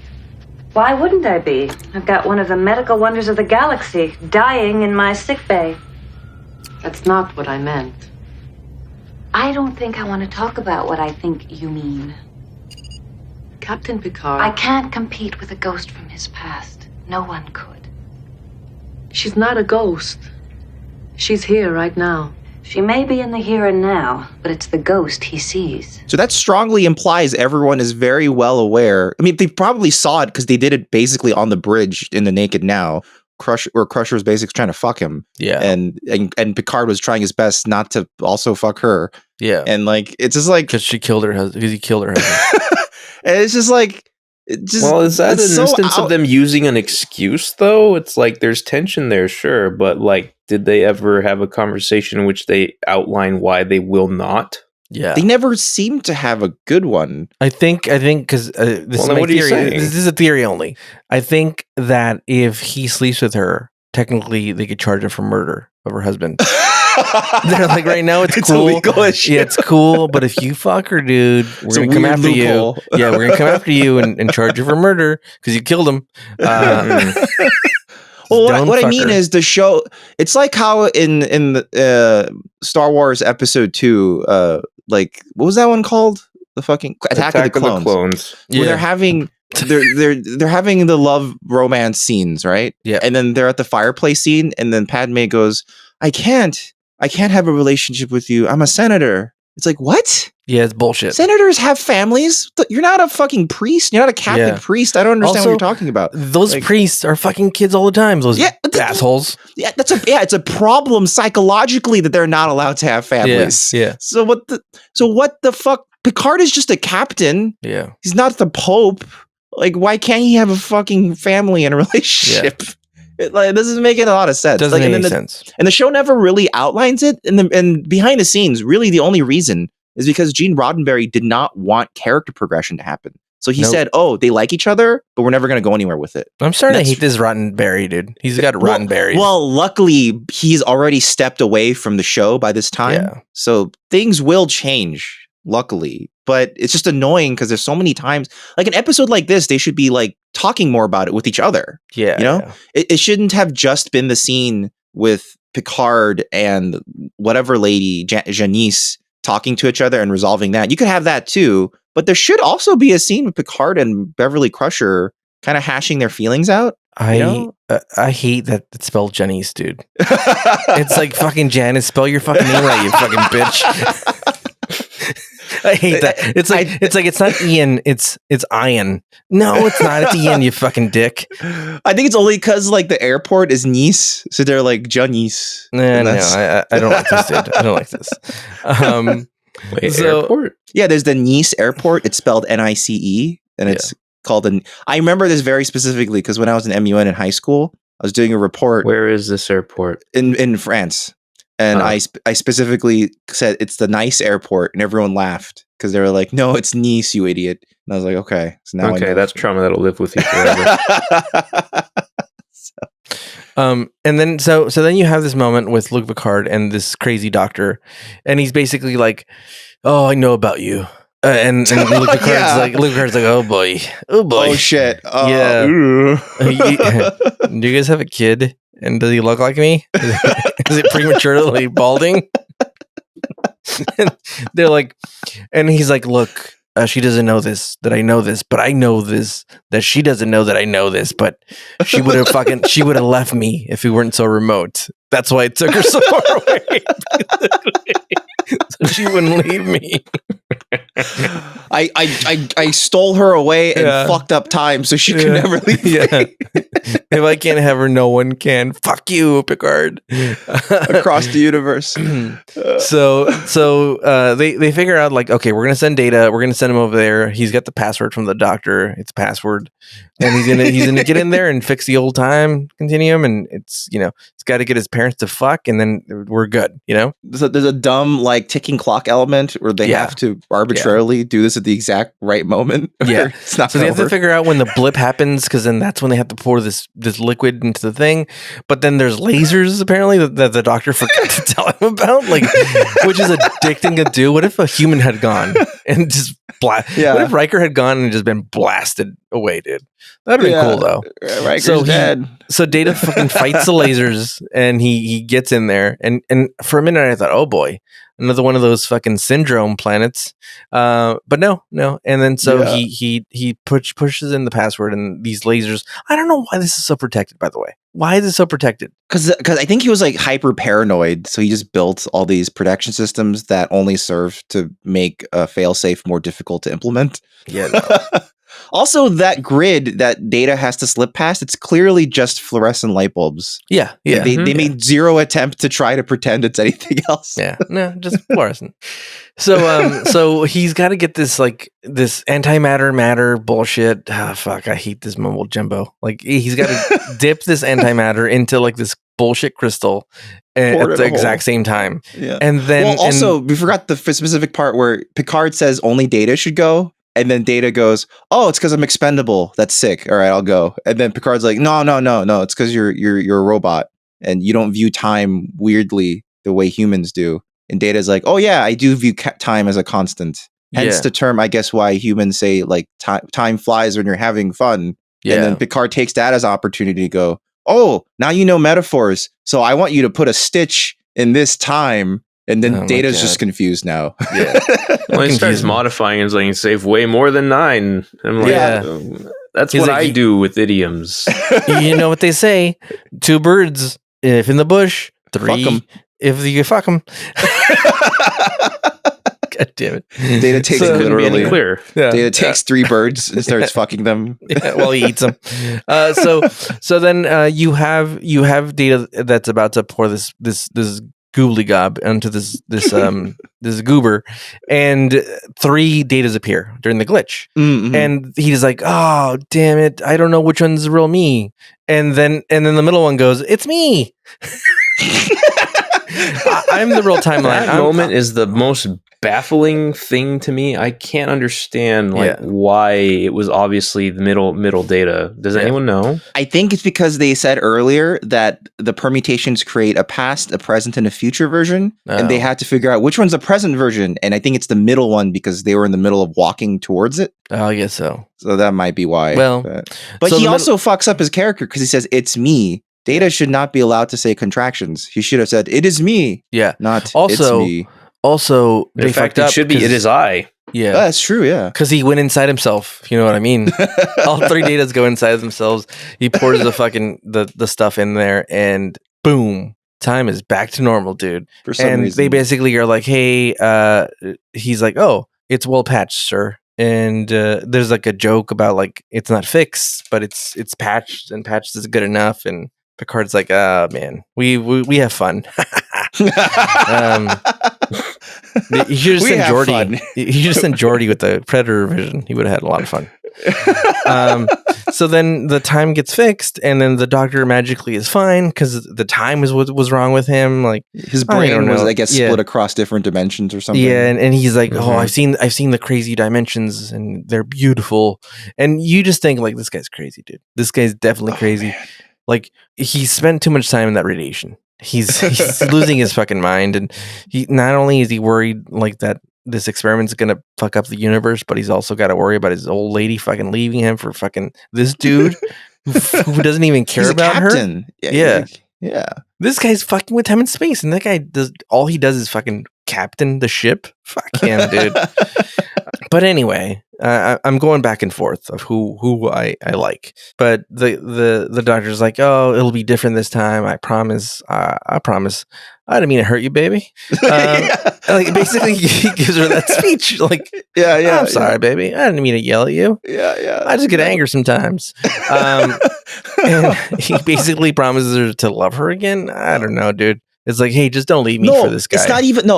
Why wouldn't I be? I've got one of the medical wonders of the galaxy dying in my sickbay. That's not what I meant. I don't think I want to talk about what I think you mean. Captain Picard. I can't compete with a ghost from his past. No one could. She's not a ghost. She's here right now. She may be in the here and now, but it's the ghost he sees. So that strongly implies everyone is very well aware. I mean, they probably saw it because they did it basically on the bridge in the Naked Now. Crusher was basically trying to fuck him. Yeah. And Picard was trying his best not to also fuck her. Yeah. And like, it's just like... Because he killed her husband. And it's just like... Well, is that an instance of them using an excuse, though? It's like there's tension there, sure, but like, did they ever have a conversation in which they outline why they will not? Yeah, they never seem to have a good one. I think because this is my theory. This is a theory only. I think that if he sleeps with her, technically they could charge her for murder of her husband. They're like, right now it's cool. Illegal as shit. Yeah, it's cool. But if you fuck her, dude, we're gonna come after you. Yeah, we're gonna come after you and charge you for murder because you killed him. Well, what I mean is the show. It's like how in the Star Wars Episode 2, like what was that one called? The fucking Attack of the Clones. Yeah, they're having the love romance scenes, right? Yeah, and then they're at the fireplace scene, and then Padme goes, I can't have a relationship with you. I'm a senator. It's like, what? Yeah, it's bullshit. Senators have families. You're not a fucking priest. You're not a Catholic priest. I don't understand what you're talking about. Those priests are fucking kids all the time. Those assholes. Yeah, it's a problem psychologically that they're not allowed to have families. Yeah. So what the fuck? Picard is just a captain. Yeah. He's not the Pope. Like, why can't he have a fucking family and a relationship? Yeah. It doesn't make a lot of sense. Doesn't make any sense. And the show never really outlines it. And behind the scenes, really the only reason is because Gene Roddenberry did not want character progression to happen. So he said, oh, they like each other, but we're never going to go anywhere with it. I'm starting to hate this Roddenberry, dude. He's got Roddenberry. Well, luckily, he's already stepped away from the show by this time. Yeah. So things will change, luckily. But it's just annoying because there's so many times, like an episode like this, they should be like talking more about it with each other. Yeah. You know, it shouldn't have just been the scene with Picard and whatever lady, Janice, talking to each other and resolving that. You could have that too, but there should also be a scene with Picard and Beverly Crusher kind of hashing their feelings out. I hate that it's spelled Janice, dude. It's like fucking Janice. Spell your fucking name right, you fucking bitch. I hate that. It's like it's not Ian, it's Ian. No, it's not. It's Ian, you fucking dick. I think it's only because like the airport is Nice, so they're like Janice. No, I don't like this, dude. I don't like this. Wait, airport? Yeah, there's the Nice airport. It's spelled Nice, and it's called I remember this very specifically because when I was in MUN in high school, I was doing a report. Where is this airport? In France. And I specifically said it's the Nice airport, and everyone laughed because they were like, "No, it's Nice, you idiot." And I was like, "Okay." So now that's trauma that'll live with you forever. And then so then you have this moment with Luke Picard and this crazy doctor, and he's basically like, "Oh, I know about you." And Luke Picard's like, oh boy, oh shit, yeah. Do you guys have a kid? And does he look like me? Is it prematurely balding? And they're like, and he's like, look, she doesn't know this, that I know this, but I know this, that she doesn't know that I know this, but she would have left me if we weren't so remote. That's why it took her so far away. So she wouldn't leave me. I stole her away and fucked up time so she could never leave me. If I can't have her, no one can. Fuck you, Picard. Across the universe. So they figure out like, okay, we're gonna send Data. We're gonna send him over there. He's got the password from the doctor. It's password, and he's gonna get in there and fix the old time continuum. And it's he's got to get his parents to fuck, and then we're good. There's a dumb like ticking clock element where they have to arbitrarily do this at the exact right moment. Yeah, it's not. So they have to figure out when the blip happens, because then that's when they have to pour this liquid into the thing. But then there's lasers apparently that the doctor forgot to tell him about, like, which is a dick thing to do. What if a human had gone and just blast? Yeah. What if Riker had gone and just been blasted away, dude? That'd be cool though. Riker's dead. So Data fucking fights the lasers, and he gets in there, and for a minute I thought, oh boy, another one of those fucking syndrome planets. But no, and then so he pushes in the password, and these lasers. I don't know why this is so protected. By the way, why is it so protected? Because I think he was like hyper paranoid, so he just built all these protection systems that only serve to make a failsafe more difficult to implement. Yeah. No. Also, that grid that Data has to slip past, it's clearly just fluorescent light bulbs. Yeah. They made zero attempt to try to pretend it's anything else. Yeah, no, just fluorescent. So he's got to get this antimatter bullshit. Ah, fuck, I hate this mumbo jumbo. Like he's got to dip this antimatter into like this bullshit crystal at the exact same time. Yeah, and then we forgot the specific part where Picard says only Data should go. And then Data goes, "Oh, it's because I'm expendable. That's sick. All right, I'll go." And then Picard's like, "No. It's because you're a robot and you don't view time weirdly the way humans do." And Data's like, "Oh yeah, I do view time as a constant. Hence the term, I guess, why humans say like time flies when you're having fun." Yeah. And then Picard takes that as an opportunity to go, "Oh, now you know metaphors. So I want you to put a stitch in this time." And then Data's just confused now. Yeah. Well, he starts modifying and like save way more than 9. I'm like, that's what I do with idioms. You know what they say? 2 birds if in the bush. 3 if you fuck them. God damn it! Data takes literally clear. Data takes 3 birds and starts fucking them while he eats them. So then you have Data that's about to pour this goobly gob onto this goober, and 3 Datas appear during the glitch, and he's like, "Oh damn it, I don't know which one's the real me." And then the middle one goes, "It's me." I'm the real timeline. That moment is the most baffling thing to me. I can't understand why it was obviously the middle Data. Does anyone know? I think it's because they said earlier that the permutations create a past, a present, and a future version, and they had to figure out which one's the present version. And I think it's the middle one because they were in the middle of walking towards it. Oh, I guess so. So that might be why. Well, but so he also fucks up his character because he says it's me. Data should not be allowed to say contractions. He should have said it is me. Yeah, not also, it's me. Also, in fact, it should be it is I. Yeah, that's true. Yeah, because he went inside himself. You know what I mean? All 3 Datas go inside themselves. He pours the fucking the stuff in there, and boom, time is back to normal, dude. For some reason, they basically are like, "Hey," he's like, "Oh, it's well patched, sir." And there's like a joke about like it's not fixed, but it's patched, and patched is good enough. And Picard's like, "Ah, man, we have fun." You should have sent Geordi. You should have sent Geordi with the Predator vision. He would have had a lot of fun. So then the time gets fixed, and then the Doctor magically is fine because the time is what was wrong with him. Like his brain was, I guess, split across different dimensions or something. Yeah, and he's like, "Oh, I've seen the crazy dimensions, and they're beautiful." And you just think like, this guy's crazy, dude. This guy's definitely crazy. Man. Like he spent too much time in that radiation. He's losing his fucking mind, and he not only is he worried like that this experiment's gonna fuck up the universe, but he's also got to worry about his old lady fucking leaving him for fucking this dude who doesn't even care about her. Yeah. This guy's fucking with time and space, and that guy does all he does is fucking captain the ship. Fuck him, dude. But anyway, I'm going back and forth of who I like. But the Doctor's like, "Oh, it'll be different this time. I promise. I promise. I didn't mean to hurt you, baby." Like basically, he gives her that speech. Like, I'm sorry, baby. I didn't mean to yell at you. I just get angry sometimes. And he basically promises her to love her again. I don't know, dude. It's like, hey, just don't leave me for this guy. It's not even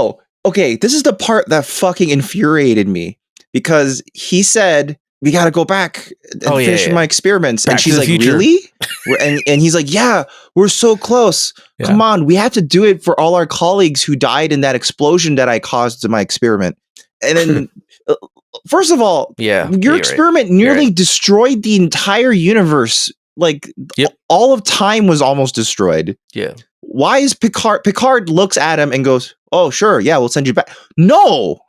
Okay, this is the part that fucking infuriated me. Because he said, we got to go back and finish my experiments. Back and she's like, future. Really? and he's like, yeah, we're so close. Yeah. Come on, we have to do it for all our colleagues who died in that explosion that I caused to my experiment. And then, first of all, your experiment nearly destroyed the entire universe. Like, all of time was almost destroyed. Yeah. Why is Picard looks at him and goes, "Oh, sure, yeah, we'll send you back." No,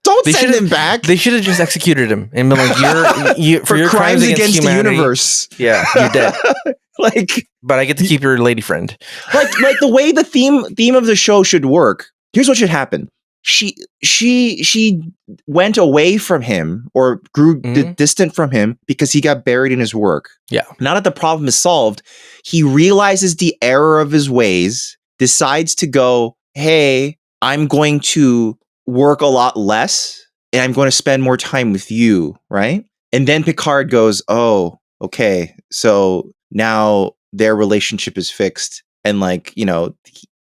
don't send him back. They should have just executed him and been like, "You're for your crimes against the universe." Yeah, you're dead. Like, but I get to keep your lady friend. Like the way the theme of the show should work. Here's what should happen. She went away from him or grew distant from him because he got buried in his work. Yeah. Now that the problem is solved, he realizes the error of his ways, decides to go, hey, I'm going to work a lot less and I'm going to spend more time with you, right? And then Picard goes, oh, okay, so now their relationship is fixed and like,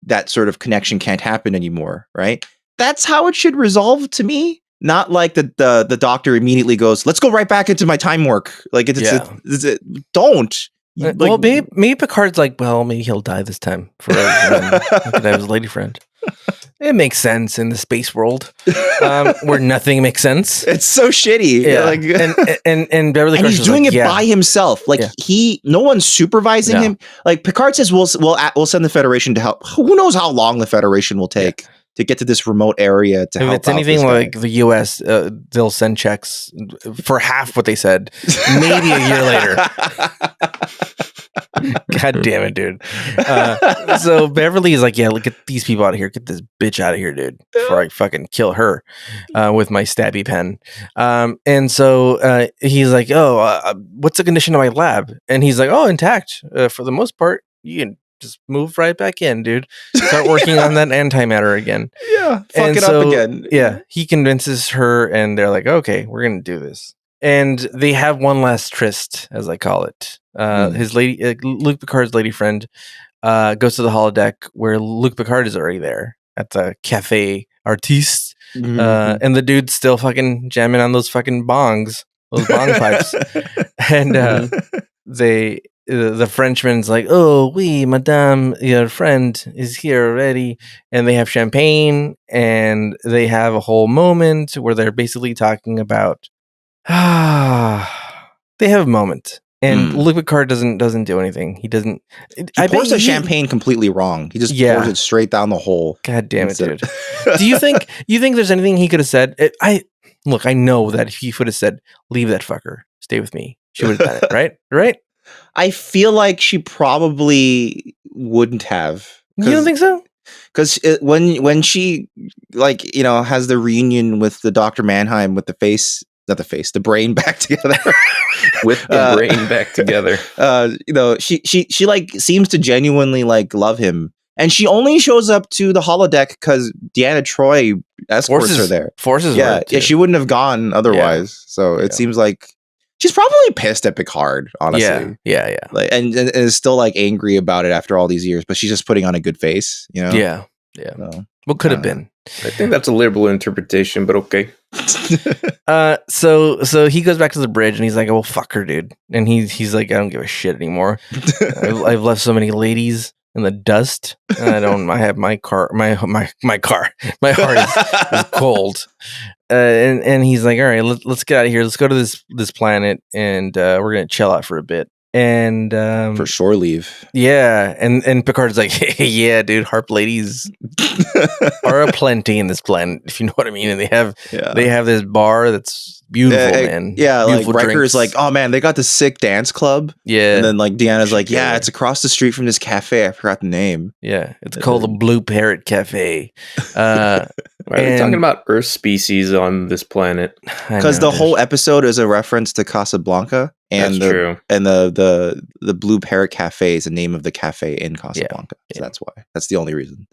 that sort of connection can't happen anymore, right? That's how it should resolve to me. Not like the doctor immediately goes, let's go right back into my time work. Like, don't. Well, maybe Picard's like, well, maybe he'll die this time for have his lady friend. It makes sense in the space world where nothing makes sense. It's so shitty. Yeah. Like, and Beverly Crusher, he's doing it by himself. Like no one's supervising him. Like Picard says, we'll send the Federation to help. Who knows how long the Federation will take to get to this remote area to help. If it's anything like the U.S., they'll send checks for half what they said, maybe a year later. God damn it, dude. So Beverly is like, yeah, look at these people out of here. Get this bitch out of here, dude, before I fucking kill her with my stabby pen. And so he's like, oh, what's the condition of my lab? And he's like, oh, intact. For the most part, you can just move right back in, dude. Start working on that antimatter again. Yeah, fuck it up again. Yeah, he convinces her, and they're like, okay, we're going to do this. And they have one last tryst, as I call it. His lady, Luke Picard's lady friend, goes to the holodeck where Luke Picard is already there at the Cafe Artiste, and the dude's still fucking jamming on those fucking bongs, those bong pipes, and the Frenchman's like, oh, oui, madame, your friend is here already. And they have champagne and they have a whole moment where they're basically talking about, they have a moment. And Luke Picard doesn't do anything. He doesn't. He pours the champagne completely wrong. He just pours it straight down the hole. God damn it, dude. Do you think there's anything he could have said? I know that if he would have said, leave that fucker, stay with me, she would have done it, right? Right? I feel like she probably wouldn't have. You don't think so? Because when she has the reunion with the Dr. Mannheim with the brain back together. With the brain back together. She like seems to genuinely like love him. And she only shows up to the holodeck because Deanna Troi escorts her there. Forces her. Yeah, she wouldn't have gone otherwise. Yeah. So it seems like she's probably pissed at Picard, honestly. Yeah. Like, and is still like angry about it after all these years, but she's just putting on a good face, Yeah. So, what could have been? I think that's a liberal interpretation, but okay. So he goes back to the bridge and he's like, "Oh, well, fuck her, dude." And he's like, "I don't give a shit anymore. I've left so many ladies in the dust. I have my car. My heart is cold." And he's like, "All right, let's get out of here. Let's go to this planet, and we're gonna chill out for a bit." And for shore leave. Yeah, and Picard's like, hey, yeah, dude, harp ladies are aplenty in this planet, if you know what I mean. And they have this bar that's beautiful, man. Yeah, beautiful like Riker's like, oh man, they got this sick dance club. Yeah. And then like Deanna's like, yeah, it's across the street from this cafe. I forgot the name. Yeah, it's called the Blue Parrot Cafe. Why are we talking about Earth species on this planet? Because the whole episode is a reference to Casablanca. And that's true. And the Blue Parrot Cafe is the name of the cafe in Casablanca. So that's why. That's the only reason.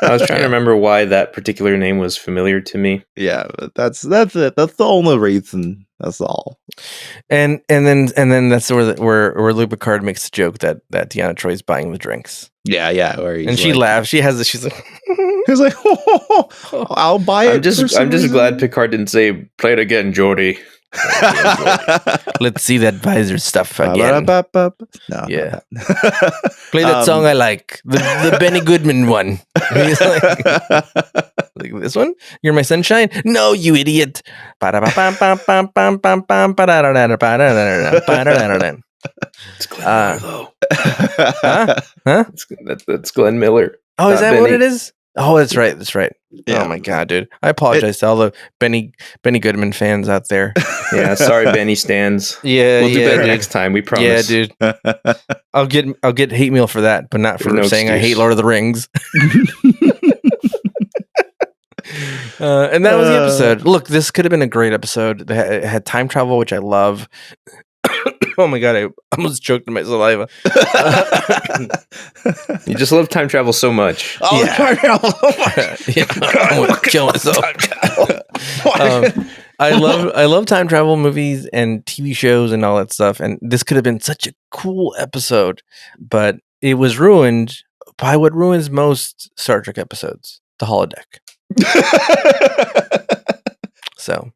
I was trying to remember why that particular name was familiar to me. Yeah, but that's it. That's the only reason. That's all. And then that's where Luke Picard makes the joke that Deanna Troi's buying the drinks. Yeah. And she laughs. She has this. She's like, he's like, I'll buy it. I'm just glad Picard didn't say, "Play it again, Geordi." Let's see that visor stuff again. No, yeah. Play that song I like, the Benny Goodman one. He's like, this one? You're my sunshine? No, you idiot. It's Glenn Miller, though. Huh? That's Glenn Miller. Oh, is that Benny. What it is? Oh, that's right. That's right. Yeah. Oh my god, dude! I apologize to all the Benny Goodman fans out there. Yeah, sorry, Benny stands. Yeah, we'll do better dude. next time. We promise. Yeah, dude. I'll get hate mail for that, but not for saying I hate Lord of the Rings. And that was the episode. Look, this could have been a great episode. It had time travel, which I love. Oh my god, I almost choked in my saliva. You just love time travel so much. Oh, yeah. Time travel so much. Yeah, I'm gonna kill myself. I love time travel movies and TV shows and all that stuff. And this could have been such a cool episode, but it was ruined by what ruins most Star Trek episodes: the holodeck. So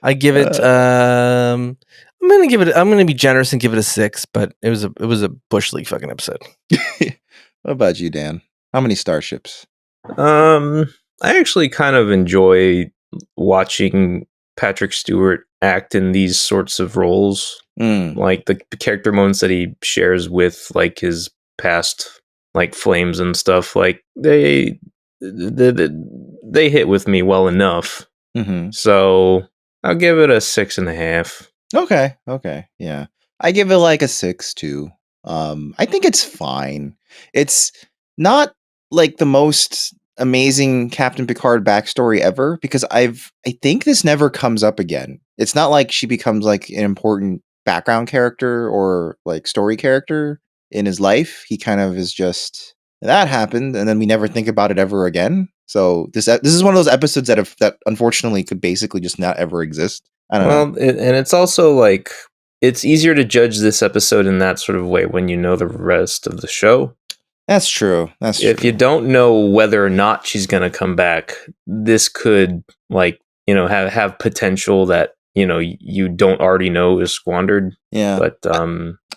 I give it. I'm gonna be generous and give it a 6, but it was a Bush League fucking episode. What about you, Dan? How many starships? I actually kind of enjoy watching Patrick Stewart act in these sorts of roles, like the character moments that he shares with like his past like flames and stuff. Like they hit with me well enough. Mm-hmm. So I'll give it a 6.5. Okay. Yeah. I give it like a 6 too. I think it's fine. It's not like the most amazing Captain Picard backstory ever, because I think this never comes up again. It's not like she becomes like an important background character or like story character in his life. He kind of is just, that happened, and then we never think about it ever again. So this is one of those episodes that unfortunately could basically just not ever exist. I don't know. And it's also like, it's easier to judge this episode in that sort of way when you know the rest of the show. That's true. If you don't know whether or not she's going to come back, this could like, have potential that, you don't already know is squandered. Yeah. But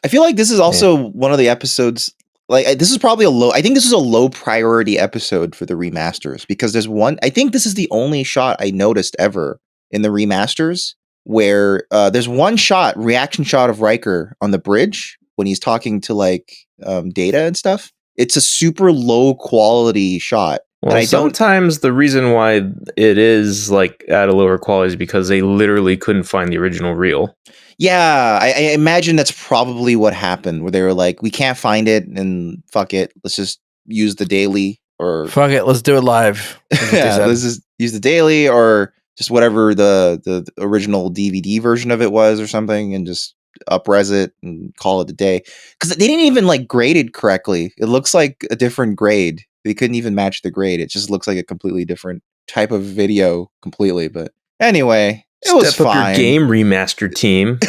I feel like this is also one of the episodes, like this is probably I think this is a low priority episode for the remasters, because I think this is the only shot I noticed ever in the remasters where there's one reaction shot of Riker on the bridge when he's talking to like Data and stuff. It's a super low quality shot. Well, and sometimes the reason why it is like at a lower quality is because they literally couldn't find the original reel. Yeah, I imagine that's probably what happened, where they were like, we can't find it, and fuck it, let's just use the daily, or fuck it, let's do it live. Yeah, let's just use the daily, or just whatever the original DVD version of it was or something, and just up-res it and call it a day. Because they didn't even like grade it correctly. It looks like a different grade. They couldn't even match the grade. It just looks like a completely different type of video completely. But anyway, it was fine. Step up your game, remastered team.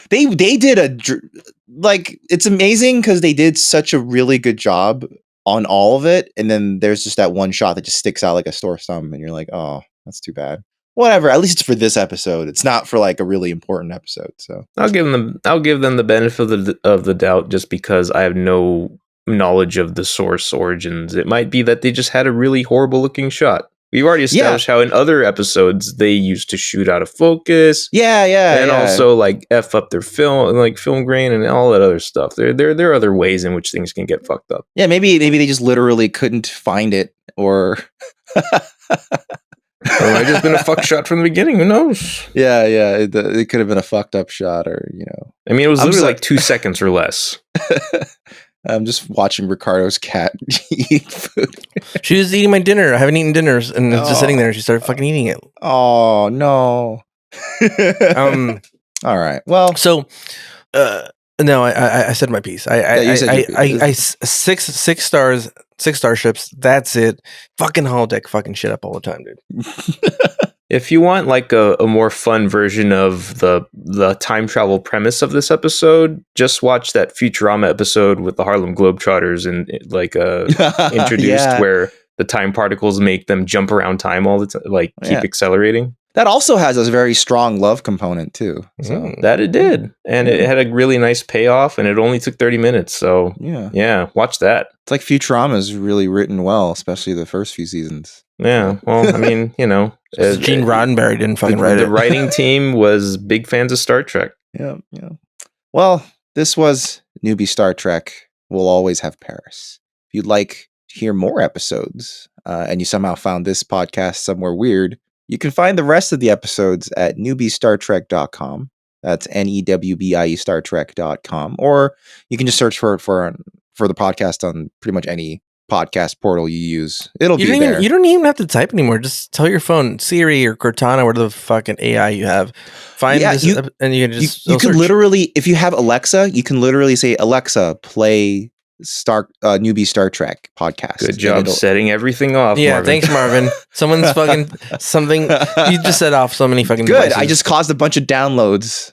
They did it's amazing because they did such a really good job on all of it. And then there's just that one shot that just sticks out like a sore thumb, and you're like, oh, that's too bad. Whatever. At least it's for this episode. It's not for like a really important episode. So I'll give them the benefit of the doubt, just because I have no knowledge of the source origins. It might be that they just had a really horrible looking shot. We've already established how in other episodes they used to shoot out of focus. And also like F up their film grain and all that other stuff. There are other ways in which things can get fucked up. Yeah, maybe they just literally couldn't find it, or Or it might have just been a fuck shot from the beginning. Who knows? Yeah. It could have been a fucked up shot, or I mean, it was literally like 2 seconds or less. I'm just watching Ricardo's cat eat food. She was eating my dinner. I haven't eaten dinners, and it's just sitting there. She started fucking eating it. Oh no. All right. Well, so no, I said my piece. I 6 stars, 6 starships. That's it. Fucking holodeck, fucking shit up all the time, dude. If you want like a more fun version of the time travel premise of this episode, just watch that Futurama episode with the Harlem Globetrotters and like introduced where the time particles make them jump around time all the time, like keep accelerating. That also has a very strong love component too. So that it did. And it had a really nice payoff, and it only took 30 minutes. So yeah, watch that. It's like Futurama is really written well, especially the first few seasons. Yeah. Well, I mean, Gene Roddenberry didn't fucking write it. The writing team was big fans of Star Trek. Yeah. Well, this was Newbie Star Trek. We'll always have Paris. If hear more episodes, and you somehow found this podcast somewhere weird, you can find the rest of the episodes at newbiestartrek.com. That's NEWBIE StarTrek.com. Or you can just search for the podcast on pretty much any podcast portal you use. It'll be there. You don't even have to type anymore. Just tell your phone, Siri or Cortana, whatever the fucking AI you have. Find this, and you can just you can literally, if you have Alexa, you can literally say, Alexa, play Newbie Star Trek podcast. Good job setting everything off. Yeah, Marvin. Thanks, Marvin. Someone's fucking something. You just set off so many fucking. Good. Devices. I just caused a bunch of downloads.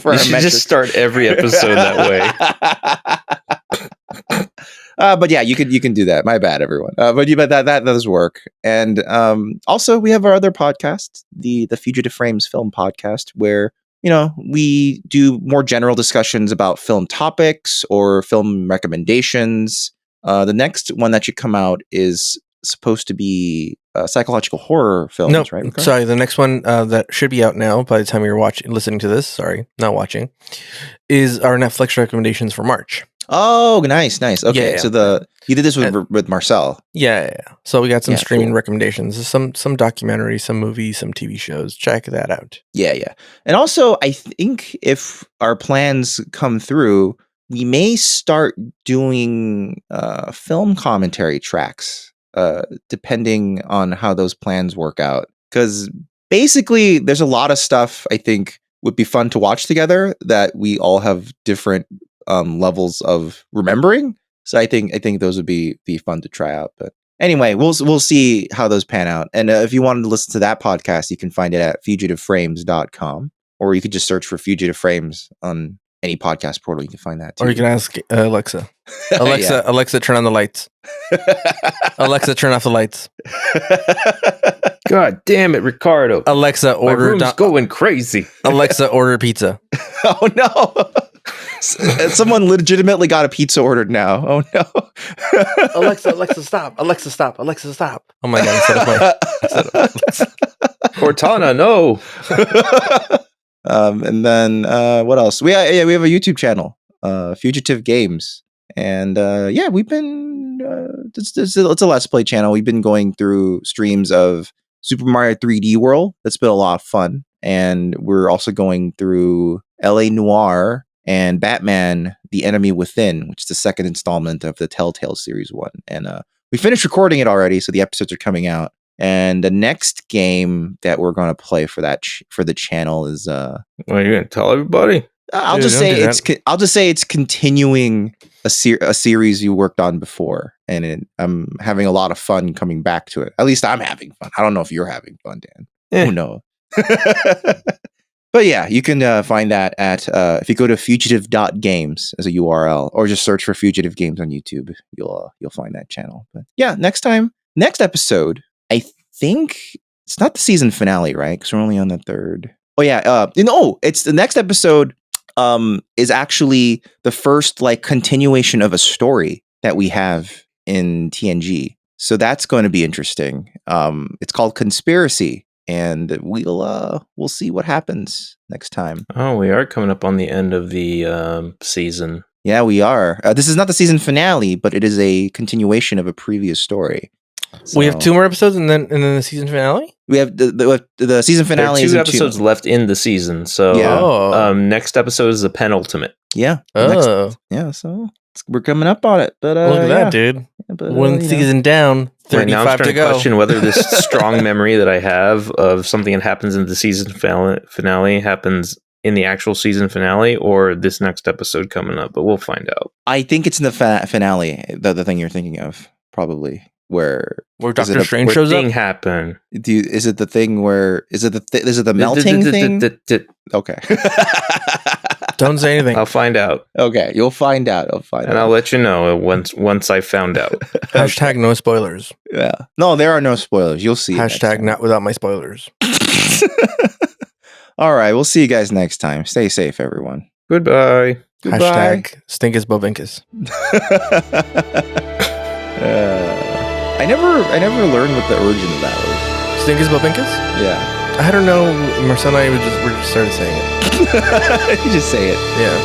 You should just start every episode that way. But yeah, you can do that. My bad, everyone. But that does work. And also, we have our other podcast, the Fugitive Frames Film Podcast, where we do more general discussions about film topics or film recommendations. The next one that should come out is supposed to be psychological horror films, right? Ricardo? Sorry, the next one that should be out now by the time you're listening to this, sorry, not watching, is our Netflix recommendations for March. Oh, nice. Okay, yeah. So you did this with Marcel. Yeah. So we got some streaming recommendations, some documentaries, some movies, some TV shows. Check that out. Yeah. And also, I think if our plans come through, we may start doing film commentary tracks, depending on how those plans work out. Because basically, there's a lot of stuff I think would be fun to watch together that we all have different levels of remembering. So I think those would be fun to try out. But anyway, we'll see how those pan out. And if you wanted to listen to that podcast, you can find it at fugitiveframes.com, or you could just search for Fugitive Frames on any podcast portal. You can find that too. Or you can ask Alexa. Alexa, turn on the lights. Alexa, turn off the lights. God damn it, Ricardo. Alexa, order. My room's going crazy. Alexa, order pizza. Oh no. Someone legitimately got a pizza ordered now. Oh no. Alexa, stop. Alexa, stop. Alexa, stop. Oh my god, Cortana, no. And then what else? We have a YouTube channel, Fugitive Games. And we've been it's a Let's Play channel. We've been going through streams of Super Mario 3D World. That's been a lot of fun. And we're also going through LA Noire and Batman, The Enemy Within, which is the second installment of the Telltale Series 1. And we finished recording it already, so the episodes are coming out. And the next game that we're going to play for the channel is Are you going to tell everybody? I'll just say it's continuing a series you worked on before, and I'm having a lot of fun coming back to it. At least I'm having fun. I don't know if you're having fun, Dan. Who knows? But yeah, you can find that at if you go to fugitive.games as a URL, or just search for Fugitive Games on YouTube, you'll find that channel. But yeah, next episode, I think it's not the season finale, right? Because we're only on the third. Oh yeah, it's the next episode. Is actually the first continuation of a story that we have in TNG. So that's going to be interesting. It's called Conspiracy, and we'll see what happens next time. Oh, we are coming up on the end of the season. Yeah, we are. This is not the season finale, but it is a continuation of a previous story. So, we have 2 more episodes, and then the season finale. We have the season finale. There are 2 episodes left in the season, so next episode is the penultimate. Yeah. So we're coming up on it. But look at that, dude! One season down, 35 right now I'm to go. Question whether this strong memory that I have of something that happens in the season finale happens in the actual season finale, or this next episode coming up. But we'll find out. I think it's in the finale. The thing you're thinking of, probably. Where Doctor Strange shows up? Happen? Is it the thing where is it the melting thing? Okay. Don't say anything. I'll find out. Okay, you'll find out. I'll let you know once I found out. Hashtag no spoilers. Yeah. No, there are no spoilers. You'll see. Hashtag not without my spoilers. All right, we'll see you guys next time. Stay safe, everyone. Goodbye. Hashtag stinkus bovinkus. I never learned what the origin of that was. Stinkus bovinkus? Yeah. I don't know. Marcel and I were just started saying it. You just say it. Yeah.